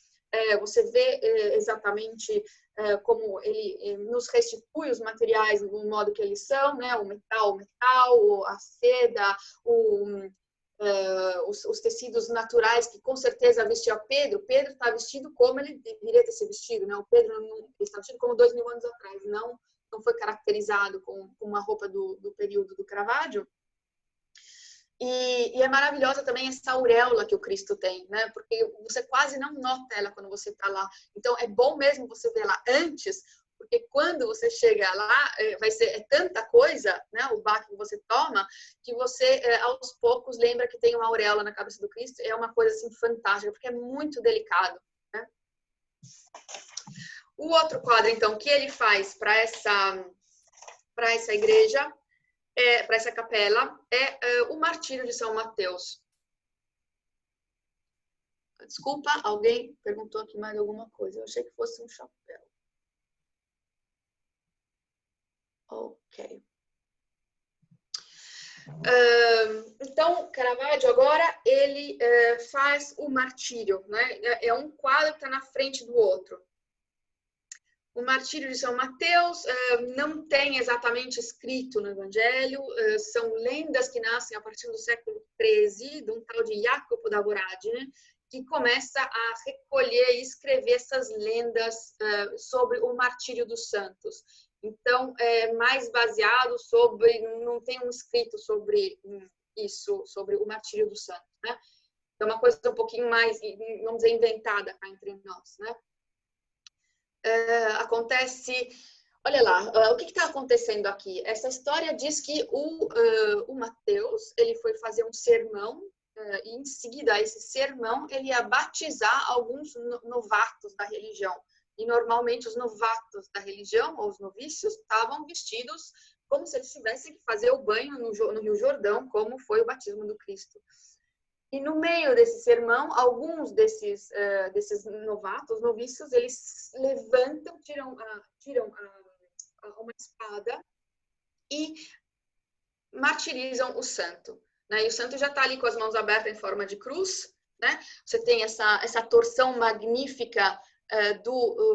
Speaker 1: Você vê exatamente como ele nos restitui os materiais do modo que eles são, né? O metal, a seda, os tecidos naturais que com certeza vestia Pedro. Pedro está vestido como ele deveria ter se vestido, né? O Pedro está vestido como 2000 anos atrás, não foi caracterizado com uma roupa do período do Caravaggio. E é maravilhosa também essa auréola que o Cristo tem, né? Porque você quase não nota ela quando você está lá. Então, é bom mesmo você ver lá antes, porque quando você chega lá, vai ser tanta coisa, né? O baque que você toma, que você, aos poucos, lembra que tem uma auréola na cabeça do Cristo. É uma coisa, assim, fantástica, porque é muito delicado, né? O outro quadro, então, que ele faz para essa igreja, para essa capela, o Martírio de São Mateus. Desculpa, alguém perguntou aqui mais alguma coisa. Eu achei que fosse um chapéu. Ok. Então, Caravaggio agora, ele faz o Martírio, né? É um quadro que está na frente do outro. O Martírio de São Mateus não tem exatamente escrito no Evangelho, são lendas que nascem a partir do século XIII, de um tal de Jacopo da Voragine, que começa a recolher e escrever essas lendas sobre o martírio dos santos. Então, é mais baseado não tem um escrito sobre isso, sobre o martírio dos santos, né? É uma coisa um pouquinho mais, vamos dizer, inventada cá entre nós, né? Acontece... Olha lá, o que está acontecendo aqui? Essa história diz que o Mateus, ele foi fazer um sermão e em seguida a esse sermão, ele ia batizar alguns novatos da religião. E normalmente os novatos da religião, ou os novícios, estavam vestidos como se eles tivessem que fazer o banho no Rio Jordão, como foi o batismo do Cristo. E no meio desse sermão, alguns desses novatos, novícios, eles levantam, tiram uma espada e martirizam o santo. Né? E o santo já está ali com as mãos abertas em forma de cruz. Né? Você tem essa torção magnífica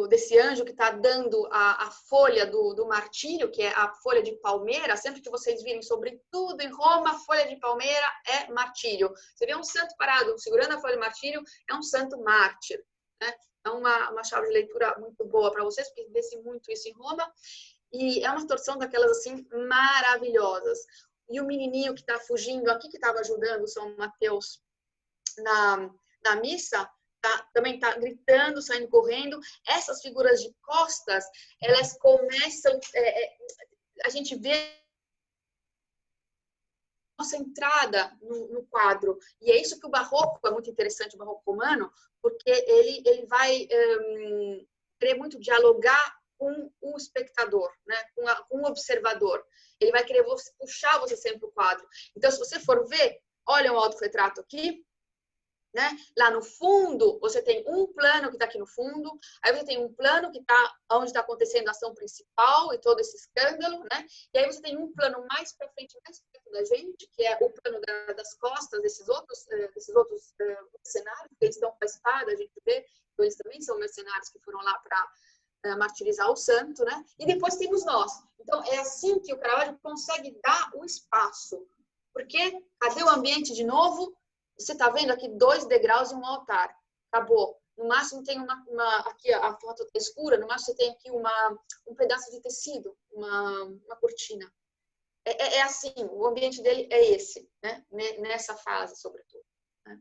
Speaker 1: desse anjo que está dando a folha do martírio, que é a folha de palmeira. Sempre que vocês virem, sobretudo em Roma, folha de palmeira é martírio. Você vê um santo parado segurando a folha de martírio, é um santo mártir. Né? É uma chave de leitura muito boa para vocês, porque vê-se muito isso em Roma. E é uma torção daquelas assim maravilhosas. E o menininho que está fugindo aqui, que estava ajudando São Mateus na missa, também está gritando, saindo correndo. Essas figuras de costas, elas começam... a gente vê nossa entrada no quadro. E é isso que o barroco é muito interessante, o barroco romano, porque ele vai querer muito dialogar com o espectador, né? com o observador. Ele vai querer puxar você sempre para o quadro. Então, se você for ver, olha o autorretrato aqui, né? Lá no fundo, você tem um plano que está aqui no fundo, aí você tem um plano que está onde está acontecendo a ação principal e todo esse escândalo, né? E aí você tem um plano mais para frente, mais perto da gente, que é o plano das costas desses outros mercenários, que eles estão com a espada, a gente vê, então eles também são mercenários que foram lá para martirizar o santo, né? E depois temos nós. Então, é assim que o Caravaggio consegue dar o espaço. Porque, cadê o ambiente de novo? Você está vendo aqui 2 degraus e um altar. Acabou. No máximo tem aqui a foto está escura, no máximo você tem aqui um pedaço de tecido, uma cortina. É assim, o ambiente dele é esse, né? Nessa fase, sobretudo. Né?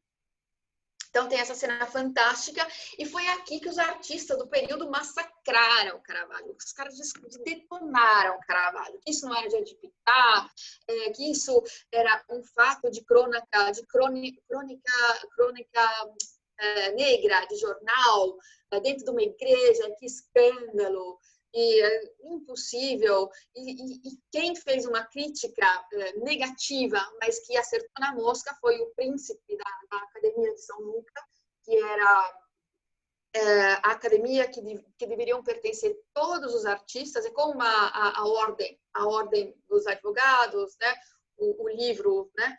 Speaker 1: Então tem essa cena fantástica, e foi aqui que os artistas do período massacraram o Caravaggio. Os caras detonaram o Caravaggio. Que isso não era de pintar, que isso era um fato de crônica negra, de jornal, dentro de uma igreja, que escândalo, e impossível. E quem fez uma crítica negativa, mas que acertou na mosca, foi o príncipe da Academia de São Luca, que era a academia que deveriam pertencer todos os artistas. É como a ordem dos advogados, né? O livro, né?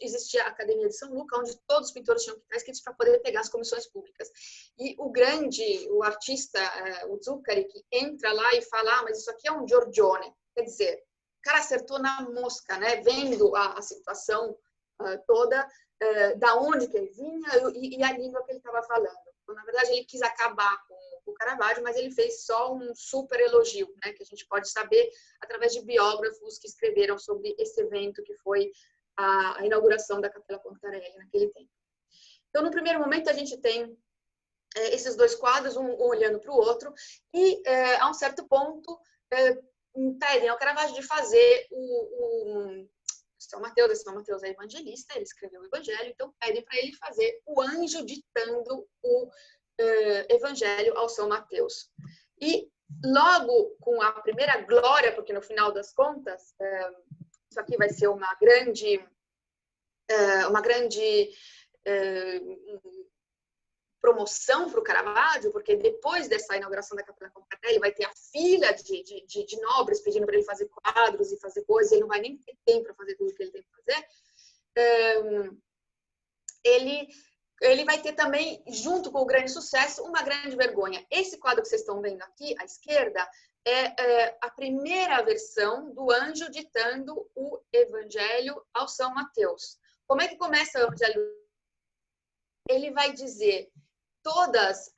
Speaker 1: Existia a Academia de São Luca, onde todos os pintores tinham que estar inscritos para poder pegar as comissões públicas. E o artista, o Zuccari, que entra lá e fala, mas isso aqui é um Giorgione. Quer dizer, o cara acertou na mosca, né? Vendo a situação toda, da onde que ele vinha e a língua que ele estava falando. Então, na verdade, ele quis acabar com o Caravaggio, mas ele fez só um super elogio, né, que a gente pode saber através de biógrafos que escreveram sobre esse evento que foi a inauguração da Capella Pontarelli naquele tempo. Então, no primeiro momento, a gente tem esses 2 quadros, um olhando para o outro, e a um certo ponto impedem ao Caravaggio de fazer São Mateus é evangelista, ele escreveu o Evangelho, então pedem para ele fazer o anjo ditando o Evangelho ao São Mateus. E logo com a primeira glória, porque no final das contas, isso aqui vai ser uma grande promoção para o Caravaggio, porque depois dessa inauguração da Capella Pontarelli vai ter a fila de nobres pedindo para ele fazer quadros e fazer coisas, ele não vai nem ter tempo para fazer tudo o que ele tem que fazer. Ele vai ter também, junto com o grande sucesso, uma grande vergonha. Esse quadro que vocês estão vendo aqui, à esquerda, é a primeira versão do anjo ditando o Evangelho ao São Mateus. Como é que começa o Evangelho? Ele vai dizer todas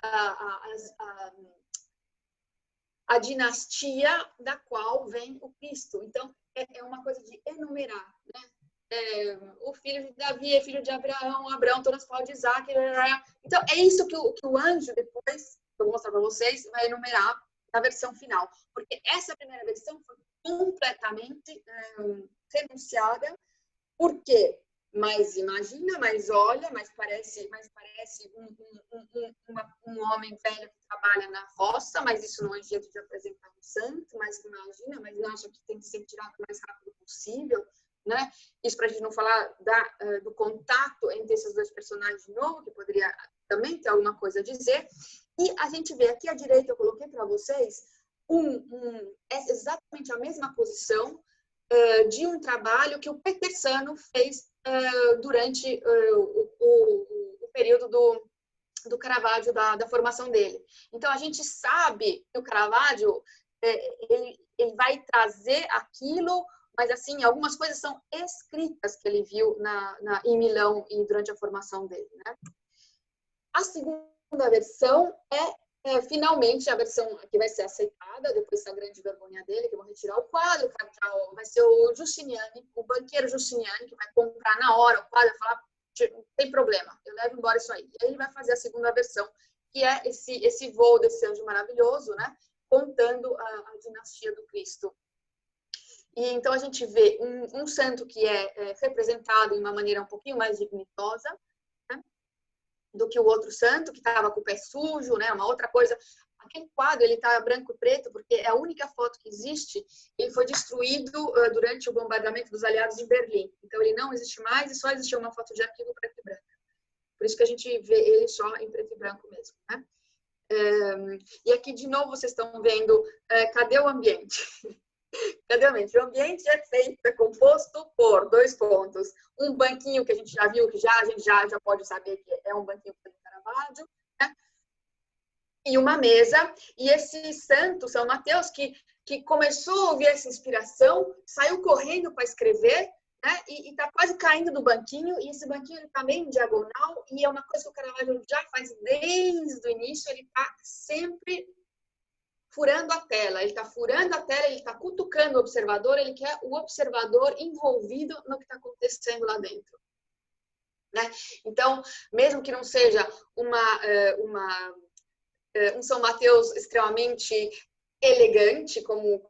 Speaker 1: a dinastia da qual vem o Cristo. Então, é uma coisa de enumerar, né? O filho de Davi é filho de Abraão, Abraão toda a escola de Isaac. Então, é isso que o anjo, depois, que eu vou mostrar para vocês, vai enumerar na versão final. Porque essa primeira versão foi completamente renunciada. Por quê? Mas imagina, mas olha, mas parece um homem velho que trabalha na roça, mas isso não é jeito de apresentar um santo, mas imagina, mas acha que tem que ser tirado o mais rápido possível, né? Isso para a gente não falar do contato entre esses dois personagens de novo, que poderia também ter alguma coisa a dizer. E a gente vê aqui à direita, eu coloquei para vocês, é exatamente a mesma posição de um trabalho que o Petersano fez durante o período do Caravaggio, da formação dele. Então, a gente sabe que o Caravaggio ele vai trazer aquilo, mas, assim, algumas coisas são escritas que ele viu em Milão e durante a formação dele, né? A segunda versão finalmente a versão que vai ser aceitada, depois dessa grande vergonha dele, que vão retirar o quadro, vai ser o Giustiniani, o banqueiro Giustiniani, que vai comprar na hora o quadro e falar, não tem problema, eu levo embora isso aí. E aí ele vai fazer a segunda versão, que é esse voo desse anjo maravilhoso, né, contando a dinastia do Cristo. E então a gente vê um santo que é representado de uma maneira um pouquinho mais dignitosa, né, do que o outro santo, que estava com o pé sujo, né? Uma outra coisa. Aquele quadro, ele está branco e preto, porque é a única foto que existe. Ele foi destruído durante o bombardeamento dos aliados de Berlim. Então, ele não existe mais e só existiu uma foto de arquivo preto e branco. Por isso que a gente vê ele só em preto e branco mesmo, né? E aqui, de novo, vocês estão vendo, cadê o ambiente? Cadê o ambiente? O ambiente é composto por 2 pontos. Um banquinho que a gente já viu, que a gente já pode saber que é um banquinho do Caravaggio, né? E uma mesa. E esse santo, São Mateus, que começou a ouvir essa inspiração, saiu correndo para escrever, né? E está quase caindo do banquinho. E esse banquinho está bem diagonal. E é uma coisa que o Caravaggio já faz desde o início. Ele está sempre furando a tela, ele está furando a tela, ele está cutucando o observador, ele quer o observador envolvido no que está acontecendo lá dentro, né? Então, mesmo que não seja um São Mateus extremamente elegante, como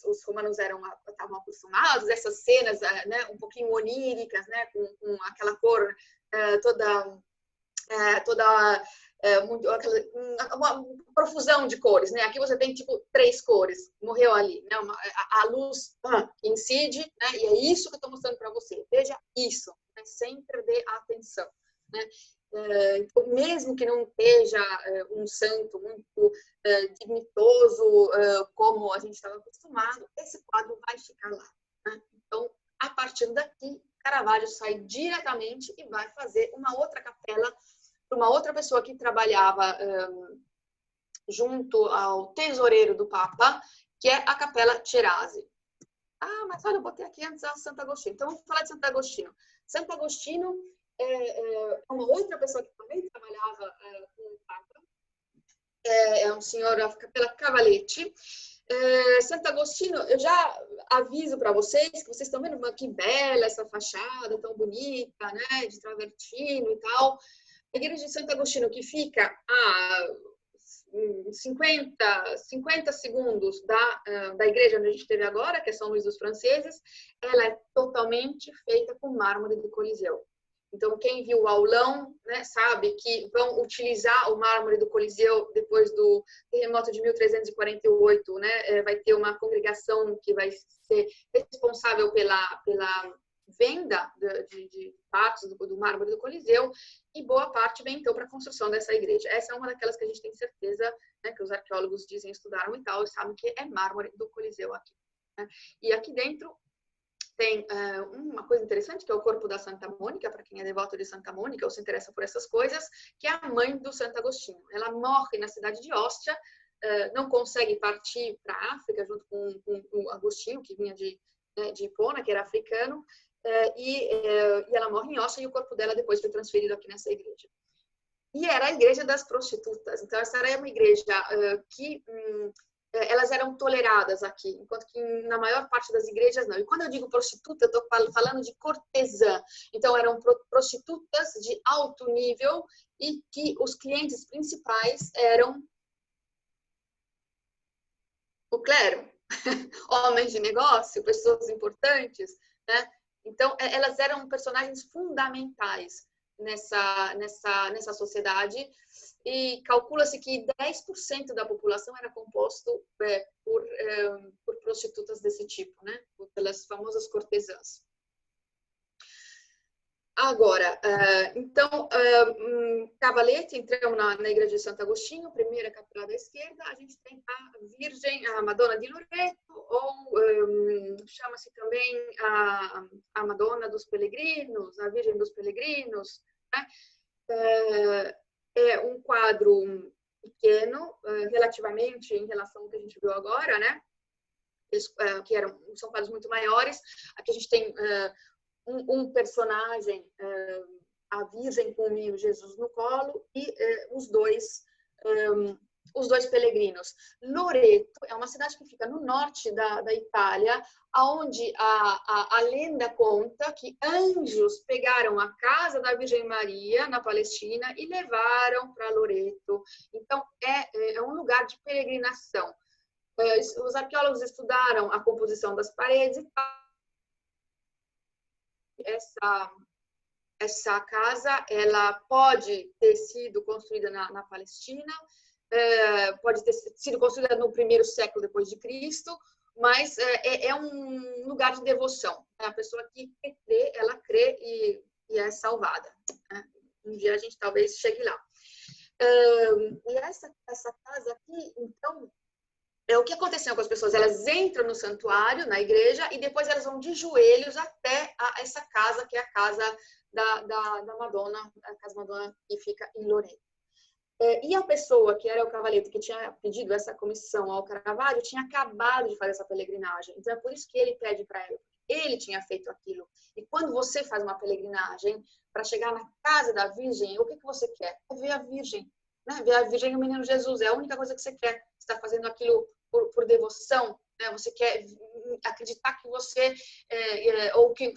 Speaker 1: os romanos estavam acostumados, essas cenas, né, um pouquinho oníricas, né, com aquela cor toda uma profusão de cores, né? Aqui você tem tipo 3 cores, morreu ali, né? A luz incide, né? E é isso que eu estou mostrando para você. Veja isso, né? Sem perder a atenção, né? Então, mesmo que não esteja um santo muito dignitoso como a gente estava acostumado, esse quadro vai ficar lá, né? Então, a partir daqui, Caravaggio sai diretamente e vai fazer uma outra capela para uma outra pessoa que trabalhava junto ao tesoureiro do Papa, que é a Capela Cerasi. Ah, mas olha, eu botei aqui antes a Santo Agostinho. Então, vamos falar de Santo Agostinho. Santo Agostinho é uma outra pessoa que também trabalhava com o Papa. É um senhor da Capela Cavaletti. Santo Agostinho, eu já aviso para vocês que vocês estão vendo que bela essa fachada tão bonita, né, de travertino e tal. A igreja de Santo Agostinho, que fica a 50 segundos da igreja onde a gente esteve agora, que é São Luís dos Franceses, ela é totalmente feita com mármore do Coliseu. Então, quem viu o aulão, né, sabe que vão utilizar o mármore do Coliseu depois do terremoto de 1348, né? Vai ter uma congregação que vai ser responsável pela venda de partes do mármore do Coliseu, e boa parte vem, então, para a construção dessa igreja. Essa é uma daquelas que a gente tem certeza, né, que os arqueólogos dizem, estudaram e tal, e sabem que é mármore do Coliseu aqui, né? E aqui dentro tem uma coisa interessante, que é o corpo da Santa Mônica, para quem é devoto de Santa Mônica ou se interessa por essas coisas, que é a mãe do Santo Agostinho. Ela morre na cidade de Ostia, não consegue partir para a África junto com o Agostinho, que vinha de Hipona, que era africano, e ela morre em Ostia, e o corpo dela depois foi transferido aqui nessa igreja. E era a igreja das prostitutas. Então, essa era uma igreja que elas eram toleradas aqui, enquanto que na maior parte das igrejas não. E quando eu digo prostituta, eu estou falando de cortesã. Então, eram prostitutas de alto nível e que os clientes principais eram o clero, homens de negócio, pessoas importantes, né? Então, elas eram personagens fundamentais nessa sociedade, e calcula-se que 10% da população era composto por prostitutas desse tipo, né? Pelas famosas cortesãs. Agora, então, Cavalete, entramos na igreja de Santo Agostinho, primeira capela da esquerda, a gente tem a Virgem, a Madonna de Loreto, ou chama-se também a Madonna dos Peregrinos, a Virgem dos Peregrinos, né? É um quadro pequeno, relativamente em relação ao que a gente viu agora, né? São quadros muito maiores. Aqui a gente tem um personagem, a Virgem com o menino Jesus no colo, e os dois peregrinos. Loreto é uma cidade que fica no norte da Itália, onde a lenda conta que anjos pegaram a casa da Virgem Maria, na Palestina, e levaram para Loreto. Então, é um lugar de peregrinação. Os arqueólogos estudaram a composição das paredes e essa casa, ela pode ter sido construída na Palestina, pode ter sido construída no primeiro século depois de Cristo, mas é um lugar de devoção. A pessoa que crê, ela crê e é salvada. Um dia a gente talvez chegue lá. E essa casa aqui, então, o que aconteceu com as pessoas? Elas entram no santuário, na igreja, e depois elas vão de joelhos até essa casa, que é a casa da Madonna, a casa Madonna que fica em Loreto. E a pessoa que era o Cavalete, que tinha pedido essa comissão ao Caravaggio, tinha acabado de fazer essa peregrinagem. Então é por isso que ele pede para ela. Ele tinha feito aquilo. E quando você faz uma peregrinagem para chegar na casa da Virgem, o que você quer? É ver a Virgem. Né? Ver a Virgem e o menino Jesus. É a única coisa que você quer. Você está fazendo aquilo por devoção. Né? Você quer acreditar que você... ou que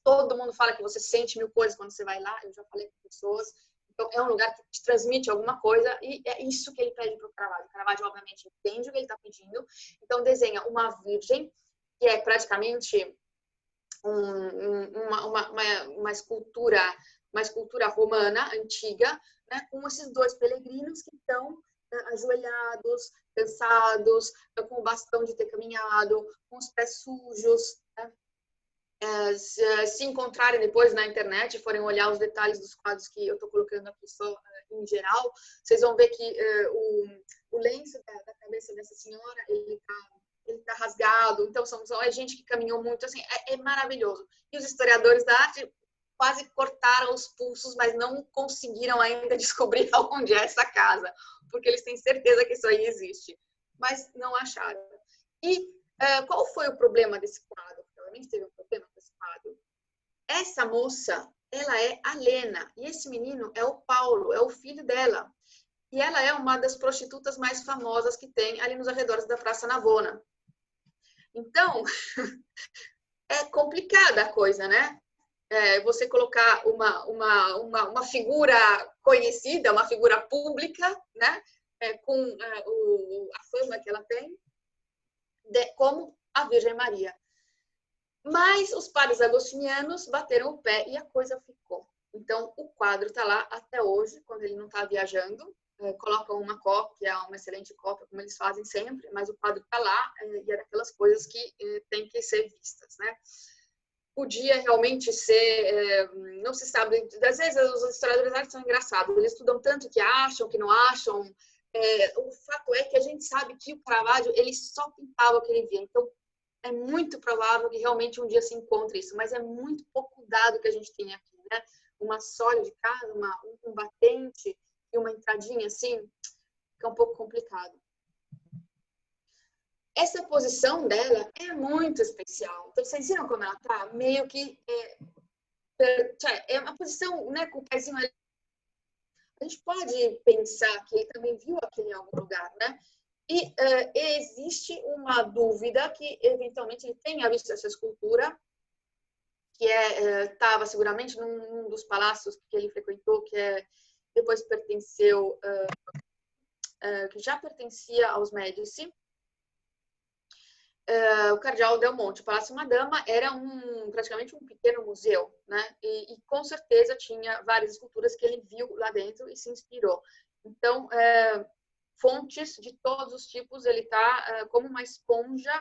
Speaker 1: todo mundo fala que você sente mil coisas quando você vai lá. Eu já falei com pessoas. Então, é um lugar que te transmite alguma coisa, e é isso que ele pede para o Caravaggio. O Caravaggio, obviamente, entende o que ele está pedindo. Então, desenha uma virgem, que é praticamente uma escultura romana, antiga, né, com esses dois peregrinos que estão ajoelhados, cansados, com o bastão de ter caminhado, com os pés sujos, né? Se encontrarem depois na internet, forem olhar os detalhes dos quadros que eu estou colocando aqui só em geral, vocês vão ver que o lenço da cabeça dessa senhora, ele tá rasgado. Então, é gente que caminhou muito, assim, é maravilhoso. E os historiadores da arte quase cortaram os pulsos, mas não conseguiram ainda descobrir onde é essa casa, porque eles têm certeza que isso aí existe, mas não acharam. E qual foi o problema desse quadro? Realmente teve um problema com esse quadro. Essa moça, ela é a Lena, e esse menino é o Paulo, é o filho dela. E ela é uma das prostitutas mais famosas que tem ali nos arredores da Praça Navona. Então, é complicada a coisa, né? Você colocar uma figura conhecida, uma figura pública, né? Com a fama que ela tem, como a Virgem Maria. Mas os padres agostinianos bateram o pé e a coisa ficou. Então, o quadro está lá até hoje, quando ele não está viajando. Colocam uma cópia, uma excelente cópia, como eles fazem sempre, mas o quadro está lá e é daquelas coisas que tem que ser vistas, né? Podia realmente ser, não se sabe, às vezes os historiadores de arte são engraçados, eles estudam tanto que acham, que não acham. O fato é que a gente sabe que o Caravaggio, ele só pintava o que ele via, então é muito provável que realmente um dia se encontre isso, mas é muito pouco dado que a gente tem aqui, né? Uma sólida de casa, um batente e uma entradinha assim, fica um pouco complicado. Essa posição dela é muito especial. Então, vocês viram como ela tá? Meio que é uma posição, né, com o pezinho ali. A gente pode pensar que ele também viu aquilo em algum lugar, né? E existe uma dúvida que, eventualmente, ele tenha visto essa escultura, que estava seguramente num dos palácios que ele frequentou, que depois pertenceu, que já pertencia aos Médici. o Cardeal Del Monte, o Palácio Madama, era praticamente um pequeno museu, né? E com certeza tinha várias esculturas que ele viu lá dentro e se inspirou. Então, fontes de todos os tipos, ele está como uma esponja,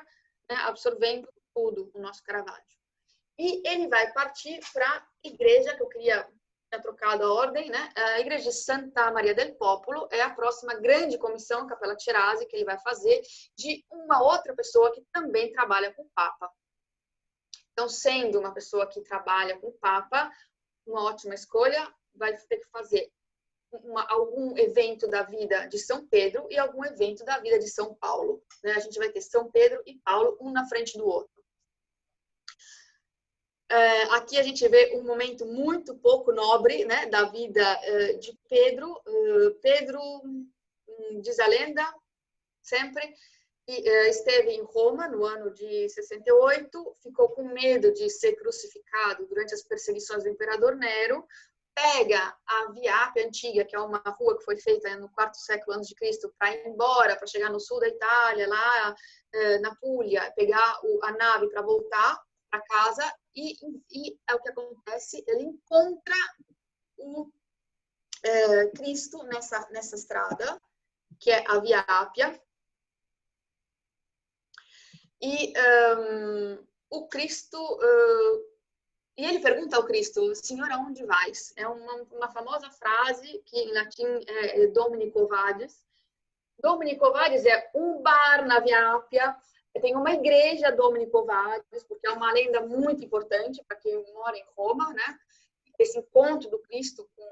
Speaker 1: né, absorvendo tudo, o nosso Caravaggio. E ele vai partir para a igreja, que eu queria ter trocado a ordem, né? A igreja de Santa Maria del Popolo é a próxima grande comissão, Capella Cerasi, que ele vai fazer, de uma outra pessoa que também trabalha com o Papa. Então, sendo uma pessoa que trabalha com o Papa, uma ótima escolha, vai ter que fazer algum evento da vida de São Pedro e algum evento da vida de São Paulo, né? A gente vai ter São Pedro e Paulo, um na frente do outro. Aqui a gente vê um momento muito pouco nobre, né, da vida de Pedro. Pedro, diz a lenda, sempre, esteve em Roma no ano de 68, ficou com medo de ser crucificado durante as perseguições do imperador Nero, pega a Via Appia antiga, que é uma rua que foi feita no quarto século a.C., para ir embora, para chegar no sul da Itália, lá na Puglia, pegar a nave para voltar para casa, e é o que acontece, ele encontra o Cristo nessa estrada, que é a Via Appia, e o Cristo, e ele pergunta ao Cristo, Senhor, aonde vais? É uma famosa frase que em latim é Dominico Vadis. Dominico Vadis é um bar na Via Appia. Tem uma igreja Dominico Vadis, porque é uma lenda muito importante para quem mora em Roma, né? Esse encontro do Cristo com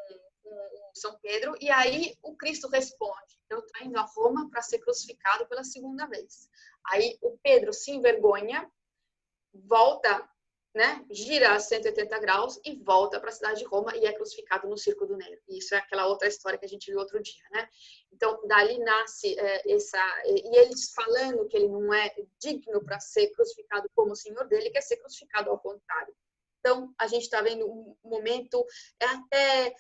Speaker 1: São Pedro. E aí o Cristo responde, eu estou indo a Roma para ser crucificado pela segunda vez. Aí o Pedro se envergonha, volta, né, gira a 180 graus e volta para a cidade de Roma e é crucificado no Circo do Nero. E isso é aquela outra história que a gente viu outro dia, né? Então, dali nasce e eles falando que ele não é digno para ser crucificado como o Senhor dele, quer ser crucificado ao contrário. Então, a gente está vendo um momento até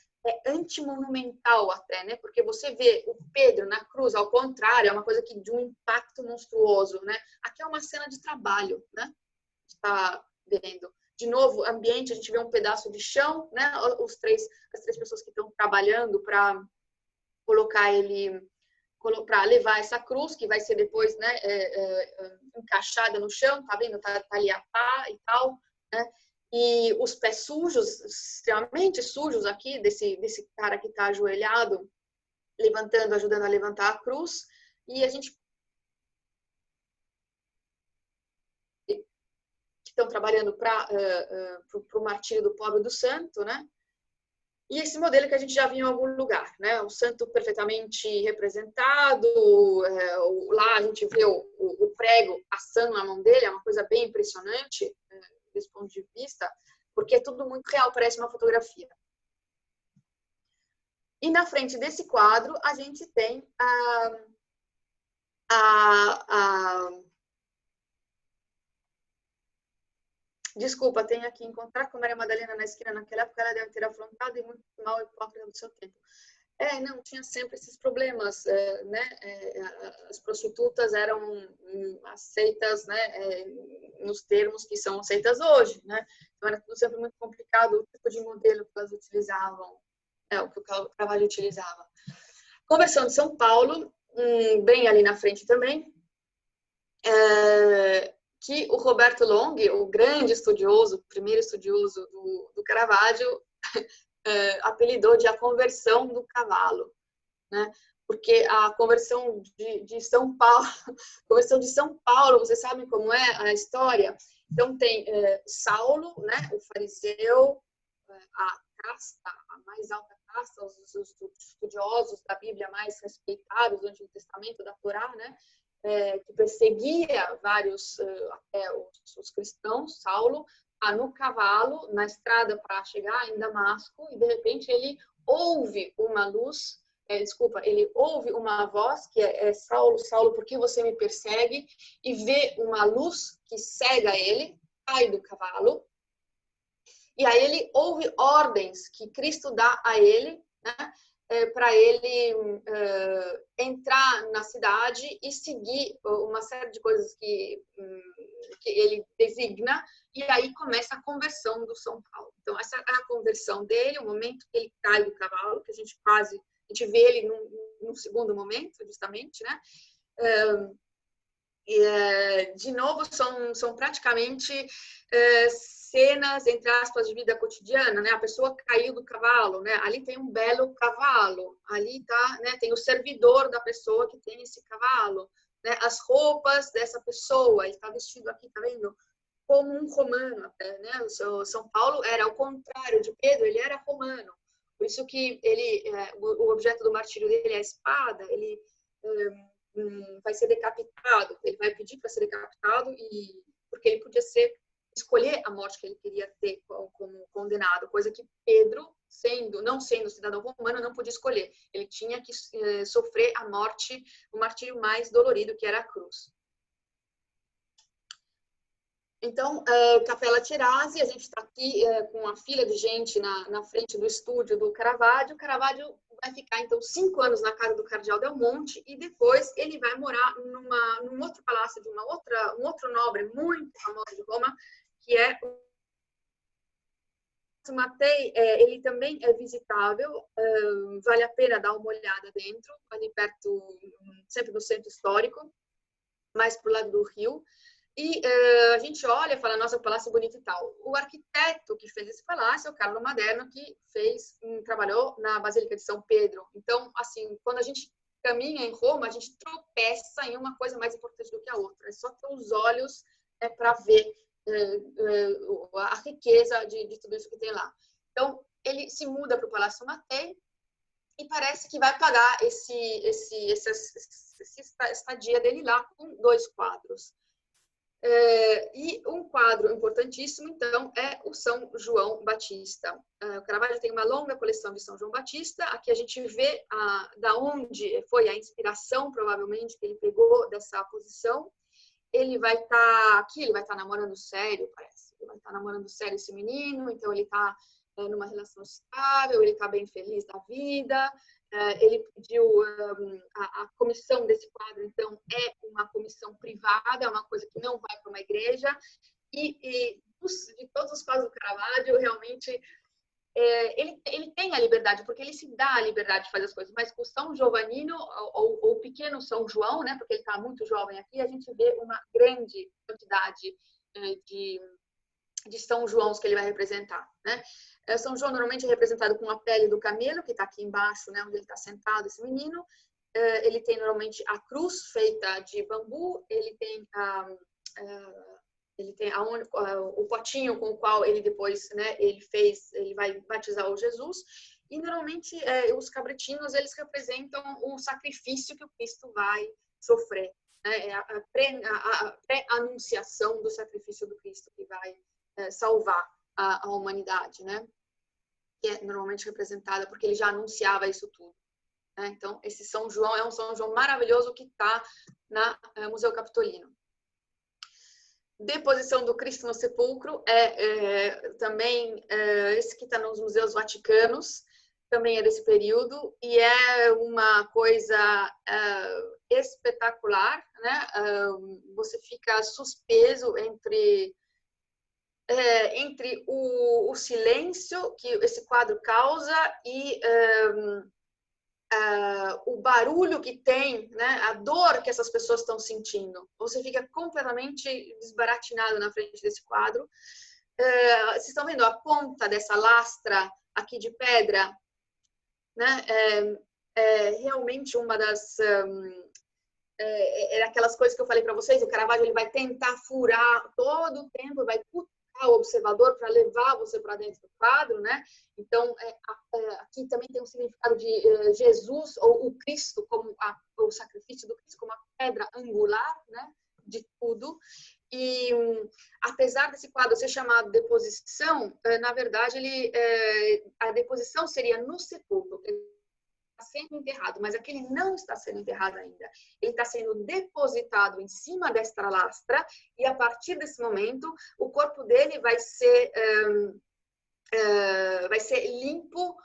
Speaker 1: antimonumental até, né? Porque você vê o Pedro na cruz ao contrário, é uma coisa que de um impacto monstruoso, né? Aqui é uma cena de trabalho, né? Está vendo. De novo, ambiente, a gente vê um pedaço de chão, né? As três pessoas que estão trabalhando para colocar ele, para levar essa cruz, que vai ser depois, né, encaixada no chão, tá vendo? Tá ali a pá e tal, né? E os pés sujos, extremamente sujos aqui, desse cara que está ajoelhado, levantando, ajudando a levantar a cruz. E a gente estão trabalhando para o martírio do pobre e do santo, né? E esse modelo que a gente já viu em algum lugar, né? O santo perfeitamente representado, lá a gente vê o prego assando na mão dele, é uma coisa bem impressionante desse ponto de vista, porque é tudo muito real, parece uma fotografia. E na frente desse quadro, a gente tem Desculpa, tem aqui encontrar com Maria Madalena na esquina naquela época, ela deve ter afrontado e muito mal e hipócrita do seu tempo. Não, tinha sempre esses problemas, né? As prostitutas eram aceitas, né, nos termos que são aceitas hoje, né? Então era tudo sempre muito complicado, o tipo de modelo que elas utilizavam, o que o Caravaggio utilizava. Conversão de São Paulo, bem ali na frente também, que o Roberto Long, o grande estudioso, o primeiro estudioso do Caravaggio, apelidou de a conversão do cavalo, né? Porque a conversão de São Paulo, conversão de São Paulo, vocês sabem como é a história? Então tem Saulo, né, o fariseu, a casta, a mais alta casta, os estudiosos da Bíblia mais respeitados do Antigo Testamento, da Torá, né? Que perseguia vários os cristãos, Saulo, no cavalo, na estrada para chegar em Damasco, e de repente ele ouve uma luz, ele ouve uma voz que é Saulo, Saulo, por que você me persegue? E vê uma luz que cega ele, cai do cavalo, e aí ele ouve ordens que Cristo dá a ele, né? para ele entrar na cidade e seguir uma série de coisas que ele designa, e aí começa a conversão do São Paulo. Então, essa é a conversão dele, o momento que ele cai do cavalo, que a gente vê ele num segundo momento, justamente, né? De novo, são praticamente cenas, entre aspas, de vida cotidiana, né? A pessoa caiu do cavalo, né? Ali tem um belo cavalo, ali tá, né? Tem o servidor da pessoa que tem esse cavalo, né? As roupas dessa pessoa, ele está vestido aqui, tá vendo? Como um romano até, né? O São Paulo era ao contrário de Pedro, ele era romano. Por isso que o objeto do martírio dele é a espada, ele vai ser decapitado, ele vai pedir para ser decapitado, porque ele podia escolher a morte que ele queria ter como condenado, coisa que Pedro, não sendo cidadão romano, não podia escolher. Ele tinha que sofrer a morte, o martírio mais dolorido, que era a cruz. Então, Capela Tirazzi, a gente está aqui com uma fila de gente na frente do estúdio do Caravaggio. O Caravaggio vai ficar, então, 5 anos na casa do Cardeal Del Monte e depois ele vai morar num outro palácio de um outro nobre muito famoso de Roma, que é o Mattei. Ele também é visitável, vale a pena dar uma olhada dentro, ali perto, sempre no centro histórico, mais para o lado do rio. E a gente olha e fala, nossa, o palácio é bonito e tal. O arquiteto que fez esse palácio é o Carlo Maderno, que trabalhou na Basílica de São Pedro. Então, assim, quando a gente caminha em Roma, a gente tropeça em uma coisa mais importante do que a outra. É só ter os olhos para ver a riqueza de tudo isso que tem lá. Então, ele se muda para o Palácio Mattei e parece que vai pagar essa estadia dele lá com 2 quadros. E um quadro importantíssimo, então, é o São João Batista. O Caravaggio tem uma longa coleção de São João Batista. Aqui a gente vê da onde foi a inspiração, provavelmente, que ele pegou dessa posição. Ele vai estar aqui, ele vai estar namorando sério, parece. Ele vai estar namorando sério esse menino, então ele está numa relação estável, ele está bem feliz da vida. Ele pediu a comissão desse quadro, então é uma comissão privada, é uma coisa que não vai para uma igreja. E de todos os quadros do Caravaggio, realmente ele tem a liberdade, porque ele se dá a liberdade de fazer as coisas, mas com o São Giovannino, ou o pequeno São João, né, porque ele está muito jovem aqui, a gente vê uma grande quantidade de São Joãos que ele vai representar, né? São João normalmente é representado com a pele do camelo, que está aqui embaixo, né, onde ele está sentado, esse menino. Ele tem normalmente a cruz feita de bambu, ele tem o potinho com o qual ele depois, né, ele vai batizar o Jesus. E normalmente os cabritinos, eles representam o sacrifício que o Cristo vai sofrer, né? É a pré-anunciação do sacrifício do Cristo que vai salvar a humanidade, né? Que é normalmente representada porque ele já anunciava isso tudo, né? Então, esse São João é um São João maravilhoso que está no Museu Capitolino. Deposição do Cristo no sepulcro também esse que está nos museus vaticanos, também é desse período, e é uma coisa espetacular, né? Você fica suspenso entre o silêncio que esse quadro causa e o barulho que tem, né, a dor que essas pessoas estão sentindo. Você fica completamente desbaratinado na frente desse quadro. Vocês estão vendo a ponta dessa lastra aqui de pedra, né? Realmente uma das aquelas coisas que eu falei para vocês. O Caravaggio ele vai tentar furar todo o tempo, vai cutucar o observador para levar você para dentro do quadro, né? Então, aqui também tem um significado de Jesus, ou o Cristo, como o sacrifício do Cristo, como a pedra angular, né? De tudo. E, apesar desse quadro ser chamado deposição, na verdade, a deposição seria no sepulcro. Ele está sendo enterrado, mas aqui ele não está sendo enterrado ainda. Ele está sendo depositado em cima desta lastra e, a partir desse momento, o corpo dele vai ser limpo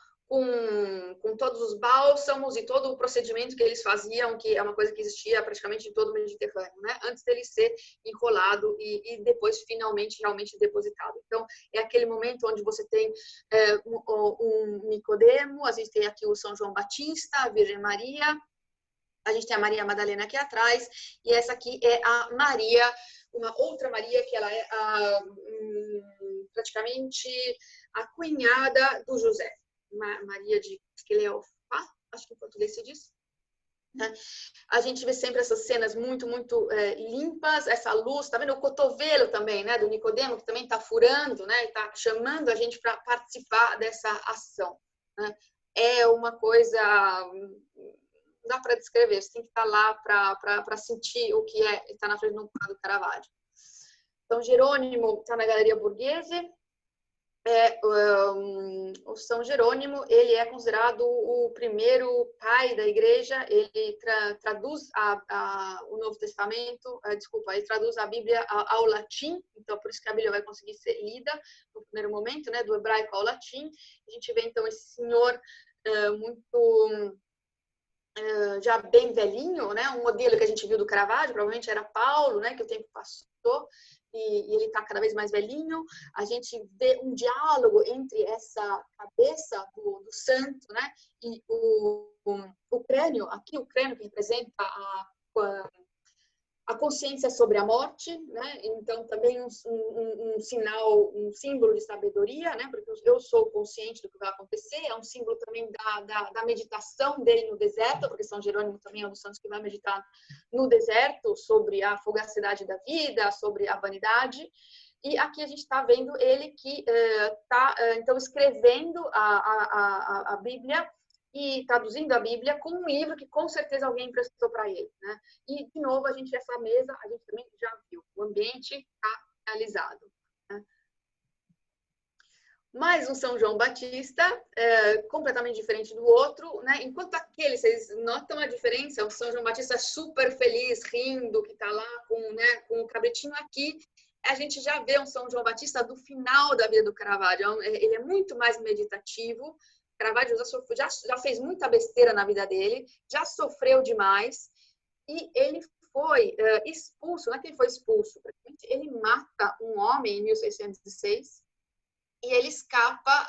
Speaker 1: com todos os bálsamos e todo o procedimento que eles faziam, que é uma coisa que existia praticamente em todo o Mediterrâneo, né? Antes dele ser enrolado e depois finalmente realmente depositado. Então, é aquele momento onde você tem um Nicodemo, a gente tem aqui o São João Batista, a Virgem Maria, a gente tem a Maria Madalena aqui atrás, e essa aqui é a Maria, uma outra Maria, que ela é praticamente a cunhada do José. Maria de Cleofá, acho que em português se diz. A gente vê sempre essas cenas muito, muito limpas, essa luz, tá vendo o cotovelo também, né, do Nicodemo, que também está furando, né, está chamando a gente para participar dessa ação, né? É uma coisa, não dá para descrever, você tem que estar lá para sentir o que é estar na frente de um quadro do Caravaggio. Então, Jerônimo está na Galeria Borghese. O São Jerônimo, ele é considerado o primeiro pai da igreja, ele traduz o Novo Testamento, ele traduz a Bíblia ao latim, então por isso que a Bíblia vai conseguir ser lida no primeiro momento, né, do hebraico ao latim. A gente vê então esse senhor muito já bem velhinho, né, um modelo que a gente viu do Caravaggio, provavelmente era Paulo, né, que o tempo passou, e ele está cada vez mais velhinho. A gente vê um diálogo entre essa cabeça do santo, né, e o crânio, aqui o crânio que representa a consciência sobre a morte, né? Então também um sinal, um símbolo de sabedoria, né? Porque eu sou consciente do que vai acontecer. É um símbolo também da meditação dele no deserto, porque São Jerônimo também é um dos santos que vai meditar no deserto sobre a fugacidade da vida, sobre a vanidade. E aqui a gente está vendo ele que está então escrevendo a Bíblia e traduzindo a Bíblia com um livro que com certeza alguém emprestou para ele, né? E, de novo, essa mesa, a gente também já viu, o ambiente está realizado, né? Mais um São João Batista, completamente diferente do outro, né? Enquanto aquele, vocês notam a diferença, o São João Batista super feliz, rindo, que está lá com o cabritinho. Aqui, a gente já vê um São João Batista do final da vida do Caravaggio, ele é muito mais meditativo. Caravaggio já fez muita besteira na vida dele, já sofreu demais, e ele foi expulso. Não é que ele foi expulso, ele mata um homem em 1606, e ele escapa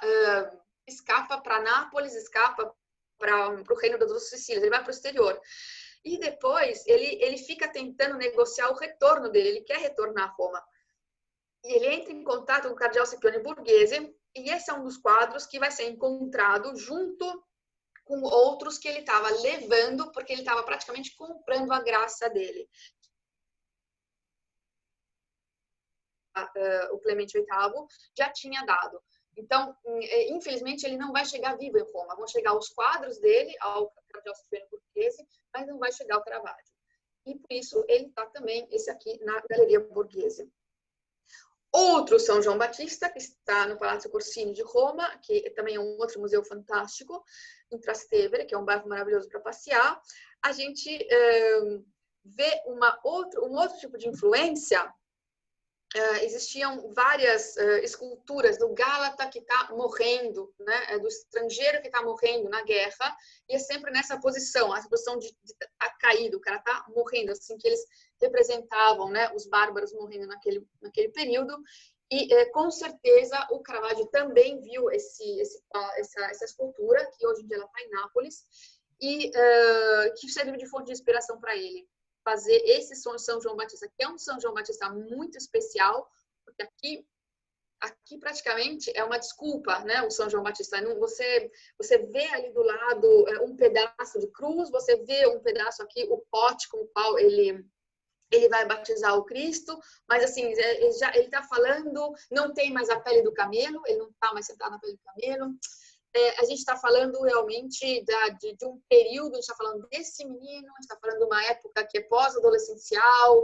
Speaker 1: para Nápoles, escapa para o reino das Duas Sicílias, ele vai para o exterior. E depois ele fica tentando negociar o retorno dele, ele quer retornar a Roma. E ele entra em contato com o cardeal Scipione Borghese, e esse é um dos quadros que vai ser encontrado junto com outros que ele estava levando, porque ele estava praticamente comprando a graça dele. O Clemente VIII já tinha dado. Então, infelizmente, ele não vai chegar vivo em Roma. Vão chegar os quadros dele ao cardeal Scipione Borghese, mas não vai chegar ao Caravaggio. E por isso ele está também, esse aqui, na Galeria Borghese. Outro São João Batista, que está no Palácio Corsini de Roma, que também é um outro museu fantástico, em Trastevere, que é um bairro maravilhoso para passear. A gente vê um outro tipo de influência. Existiam várias esculturas do Gálata que está morrendo, né? Do estrangeiro que está morrendo na guerra, e é sempre nessa posição, a posição de estar caído, o cara está morrendo, assim que eles representavam, né, os bárbaros morrendo naquele período. E com certeza o Caravaggio também viu essa escultura, que hoje em dia ela está em Nápoles, e que serviu de fonte de inspiração para ele fazer esse São João Batista, que é um São João Batista muito especial, porque aqui praticamente é uma desculpa, né, o São João Batista. Você vê ali do lado um pedaço de cruz, você vê um pedaço aqui, o pote com o qual ele vai batizar o Cristo, mas assim, ele está falando, não tem mais a pele do camelo, ele não está mais sentado na pele do camelo. A gente está falando realmente de um período, a gente está falando desse menino, a gente está falando de uma época que é pós-adolescencial,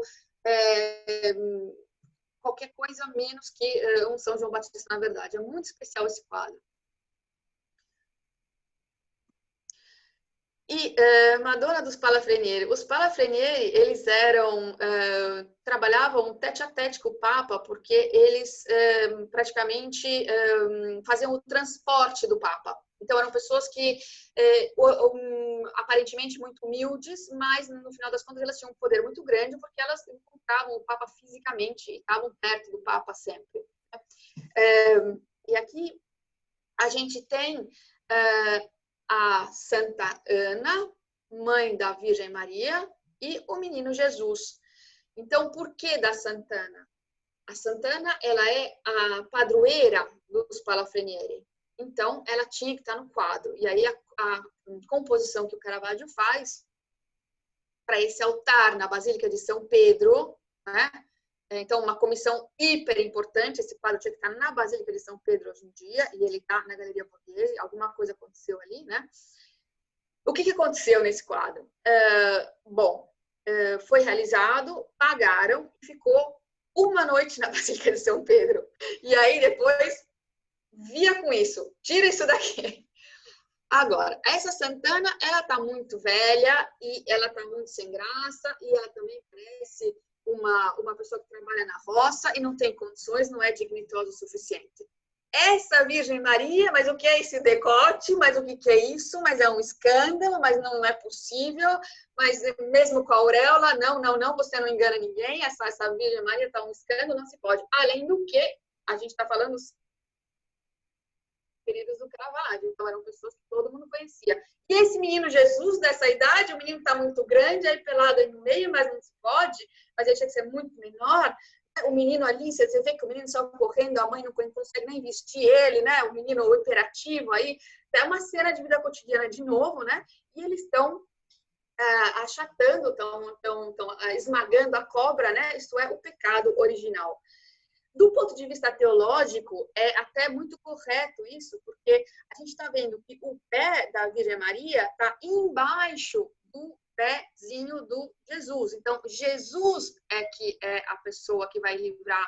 Speaker 1: qualquer coisa menos que um São João Batista, na verdade. É muito especial esse quadro. E Madonna dos Palafrenieri. Os Palafrenieri, eles trabalhavam tete a tete com o Papa, porque eles praticamente faziam o transporte do Papa. Então, eram pessoas que aparentemente muito humildes, mas no final das contas elas tinham um poder muito grande porque elas encontravam o Papa fisicamente e estavam perto do Papa sempre. E aqui a gente tem a Santa Ana, mãe da Virgem Maria, e o menino Jesus. Então, por que da Santana? A Santana, ela é a padroeira dos Palafrenieri. Então, ela tinha que estar no quadro. E aí, a composição que o Caravaggio faz para esse altar na Basílica de São Pedro, né? Então, uma comissão hiper importante. Esse quadro tinha que estar na Basílica de São Pedro hoje em dia, e ele está na Galeria Borghese. Alguma coisa aconteceu ali, né? O que aconteceu nesse quadro? Foi realizado, pagaram, e ficou uma noite na Basílica de São Pedro. E aí, depois, via com isso, tira isso daqui. Agora, essa Santana, ela tá muito velha e ela tá muito sem graça e ela também parece uma pessoa que trabalha na roça e não tem condições, não é dignitosa o suficiente. Essa Virgem Maria, mas o que é esse decote? Mas o que é isso? Mas é um escândalo, mas não é possível. Mas mesmo com a auréola, não, você não engana ninguém. Essa Virgem Maria está um escândalo, não se pode. Além do que, a gente está falando queridos do Caravaggio, então eram pessoas que todo mundo conhecia. E esse menino Jesus, dessa idade, o menino está muito grande, aí pelado aí no meio, mas não se pode, mas ele tinha que ser muito menor. O menino ali, você vê que o menino só correndo, a mãe não consegue nem vestir ele, né? O menino hiperativo aí. É uma cena de vida cotidiana de novo, né? E eles estão achatando, estão esmagando a cobra, né? Isto é, o pecado original. Do ponto de vista teológico, é até muito correto isso, porque a gente está vendo que o pé da Virgem Maria está embaixo do pezinho do Jesus. Então, Jesus é que é a pessoa que vai livrar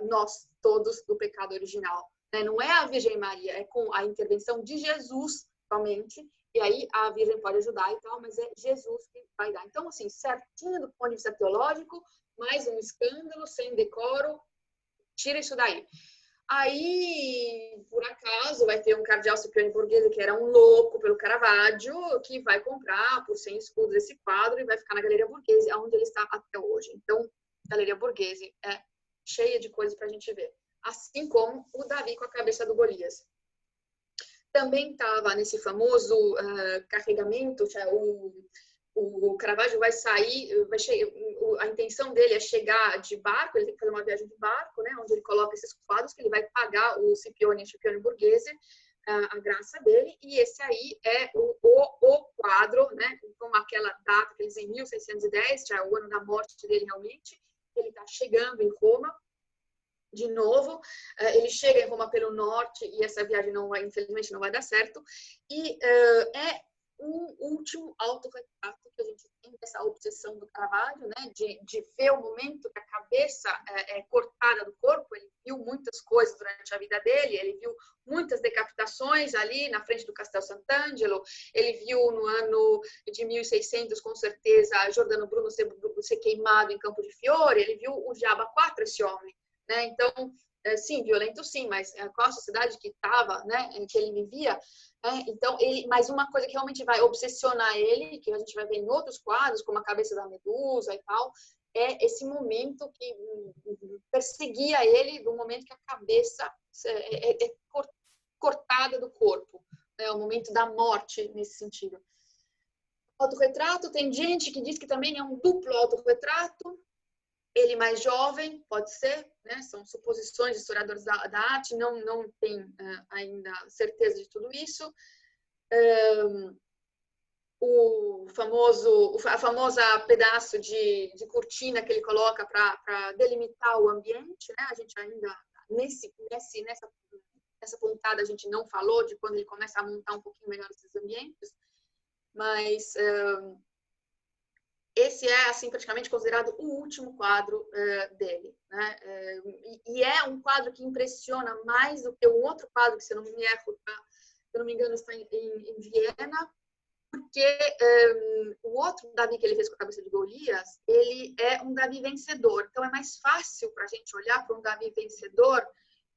Speaker 1: nós todos do pecado original. Né? Não é a Virgem Maria, é com a intervenção de Jesus somente. E aí a Virgem pode ajudar e tal, mas é Jesus que vai dar. Então, assim, certinho do ponto de vista teológico, mais um escândalo, sem decoro, tira isso daí. Aí, por acaso, vai ter um cardeal Scipione Borghese, que era um louco pelo Caravaggio, que vai comprar por 100 escudos esse quadro e vai ficar na Galeria Borghese, onde ele está até hoje. Então, a Galeria Borghese é cheia de coisas para a gente ver. Assim como o Davi com a cabeça do Golias. Também estava nesse famoso carregamento, o Caravaggio vai sair, a intenção dele é chegar de barco, ele tem que fazer uma viagem de barco, né, onde ele coloca esses quadros, que ele vai pagar o Scipione Borghese, a graça dele, e esse aí é o quadro, né, com aquela data que eles em 1610, já é o ano da morte dele realmente, ele está chegando em Roma, de novo, ele chega em Roma pelo norte, e essa viagem infelizmente não vai dar certo, e é um último autorretrato que a gente tem dessa obsessão do Caravaggio, né, de ver o momento que a cabeça é cortada do corpo. Ele viu muitas coisas durante a vida dele, ele viu muitas decapitações ali na frente do Castel Sant'Angelo, ele viu no ano de 1600, com certeza, Giordano Bruno ser queimado em Campo de Fiore, ele viu o Giaba 4, esse homem, né, então, sim, violento sim, mas qual a sociedade que estava, né, em que ele vivia. Então, mas uma coisa que realmente vai obsessionar ele, que a gente vai ver em outros quadros, como a cabeça da Medusa e tal, é esse momento que perseguia ele, do momento que a cabeça é cortada do corpo. É o momento da morte, nesse sentido. Autorretrato, tem gente que diz que também é um duplo autorretrato. Ele mais jovem, pode ser, né? São suposições de historiadores da arte, não tem ainda certeza de tudo isso. A famosa pedaço de cortina que ele coloca para delimitar o ambiente, né? A gente ainda, nessa pontada, a gente não falou de quando ele começa a montar um pouquinho melhor esses ambientes, mas esse é, assim, praticamente considerado o último quadro dele, né? E é um quadro que impressiona mais do que um outro quadro, que, se eu não me engano, está em Viena, porque o outro Davi que ele fez com a cabeça de Golias, ele é um Davi vencedor. Então, é mais fácil para a gente olhar para um Davi vencedor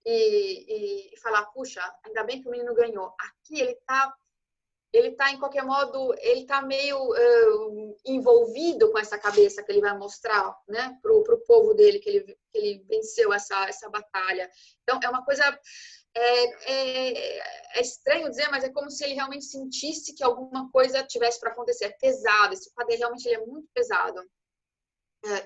Speaker 1: e falar, puxa, ainda bem que o menino ganhou. Aqui ele tá em qualquer modo, ele tá meio envolvido com essa cabeça que ele vai mostrar, né, pro povo dele, que ele venceu essa batalha. Então, é uma coisa, é estranho dizer, mas é como se ele realmente sentisse que alguma coisa tivesse para acontecer. É pesado, esse quadro realmente ele é muito pesado,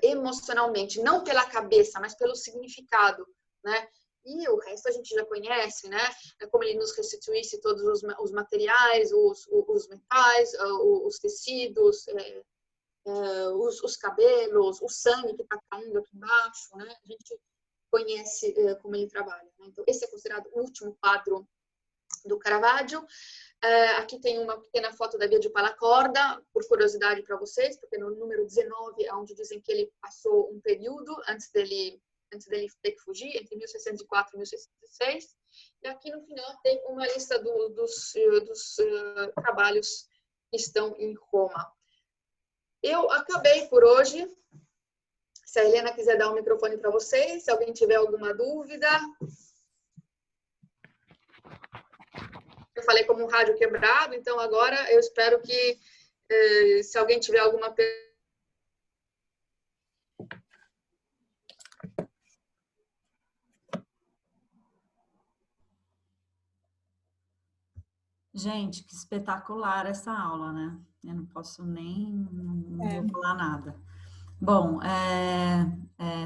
Speaker 1: emocionalmente, não pela cabeça, mas pelo significado, né? E o resto a gente já conhece, né? Como ele nos restituísse todos os materiais, os metais, os tecidos, os cabelos, o sangue que está caindo aqui embaixo, né? A gente conhece como ele trabalha, né? Então, esse é considerado o último quadro do Caravaggio. Aqui tem uma pequena foto da Via de Palacorda, por curiosidade para vocês, porque no número 19 é onde dizem que ele passou um período antes dele ter que fugir, entre 1604 e 1606. E aqui no final tem uma lista dos trabalhos que estão em Roma. Eu acabei por hoje. Se a Helena quiser dar o microfone para vocês, se alguém tiver alguma dúvida. Eu falei como um rádio quebrado, então agora eu espero que, se alguém tiver alguma pergunta.
Speaker 3: Gente, que espetacular essa aula, né? Eu não posso não vou falar nada. Bom,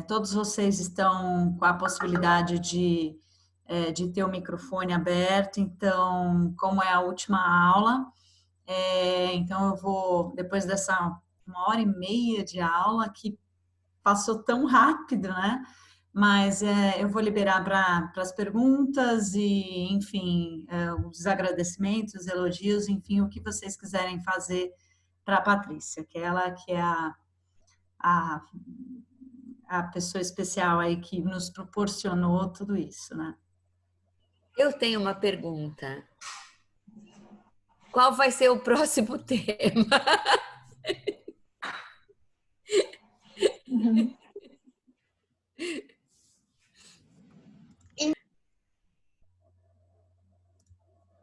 Speaker 3: todos vocês estão com a possibilidade de ter o microfone aberto, então, como é a última aula, então eu vou, depois dessa 1h30 de aula, que passou tão rápido, né? Mas eu vou liberar para as perguntas e, enfim, os agradecimentos, elogios, enfim, o que vocês quiserem fazer para a Patrícia, que ela que é a pessoa especial aí que nos proporcionou tudo isso, né?
Speaker 4: Eu tenho uma pergunta. Qual vai ser o próximo tema?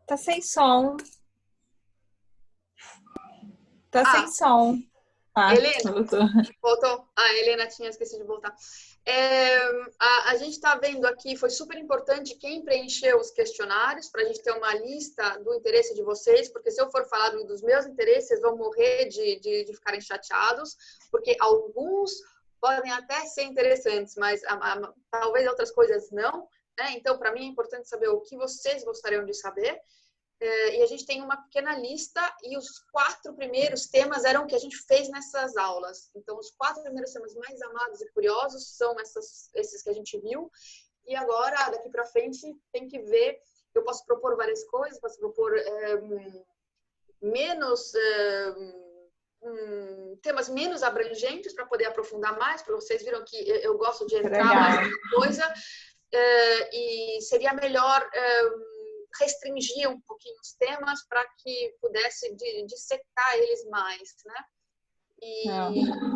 Speaker 2: Tá sem som. Tá sem som.
Speaker 1: Helena,
Speaker 2: voltou.
Speaker 1: voltou. A Helena tinha esquecido de voltar. A gente está vendo aqui, foi super importante quem preencheu os questionários, para a gente ter uma lista do interesse de vocês, porque se eu for falar dos meus interesses, vocês vão morrer de ficarem chateados, porque alguns podem até ser interessantes, mas talvez outras coisas não, né? Então, para mim, é importante saber o que vocês gostariam de saber. E a gente tem uma pequena lista e os 4 primeiros temas eram o que a gente fez nessas aulas. Então, os 4 primeiros temas mais amados e curiosos são esses que a gente viu. E agora, daqui para frente, tem que ver. Eu posso propor várias coisas, posso propor temas menos abrangentes para poder aprofundar mais, para vocês viram que eu gosto de entrar mais na coisa. E seria melhor restringir um pouquinho os temas para que pudesse dissecar eles mais, né?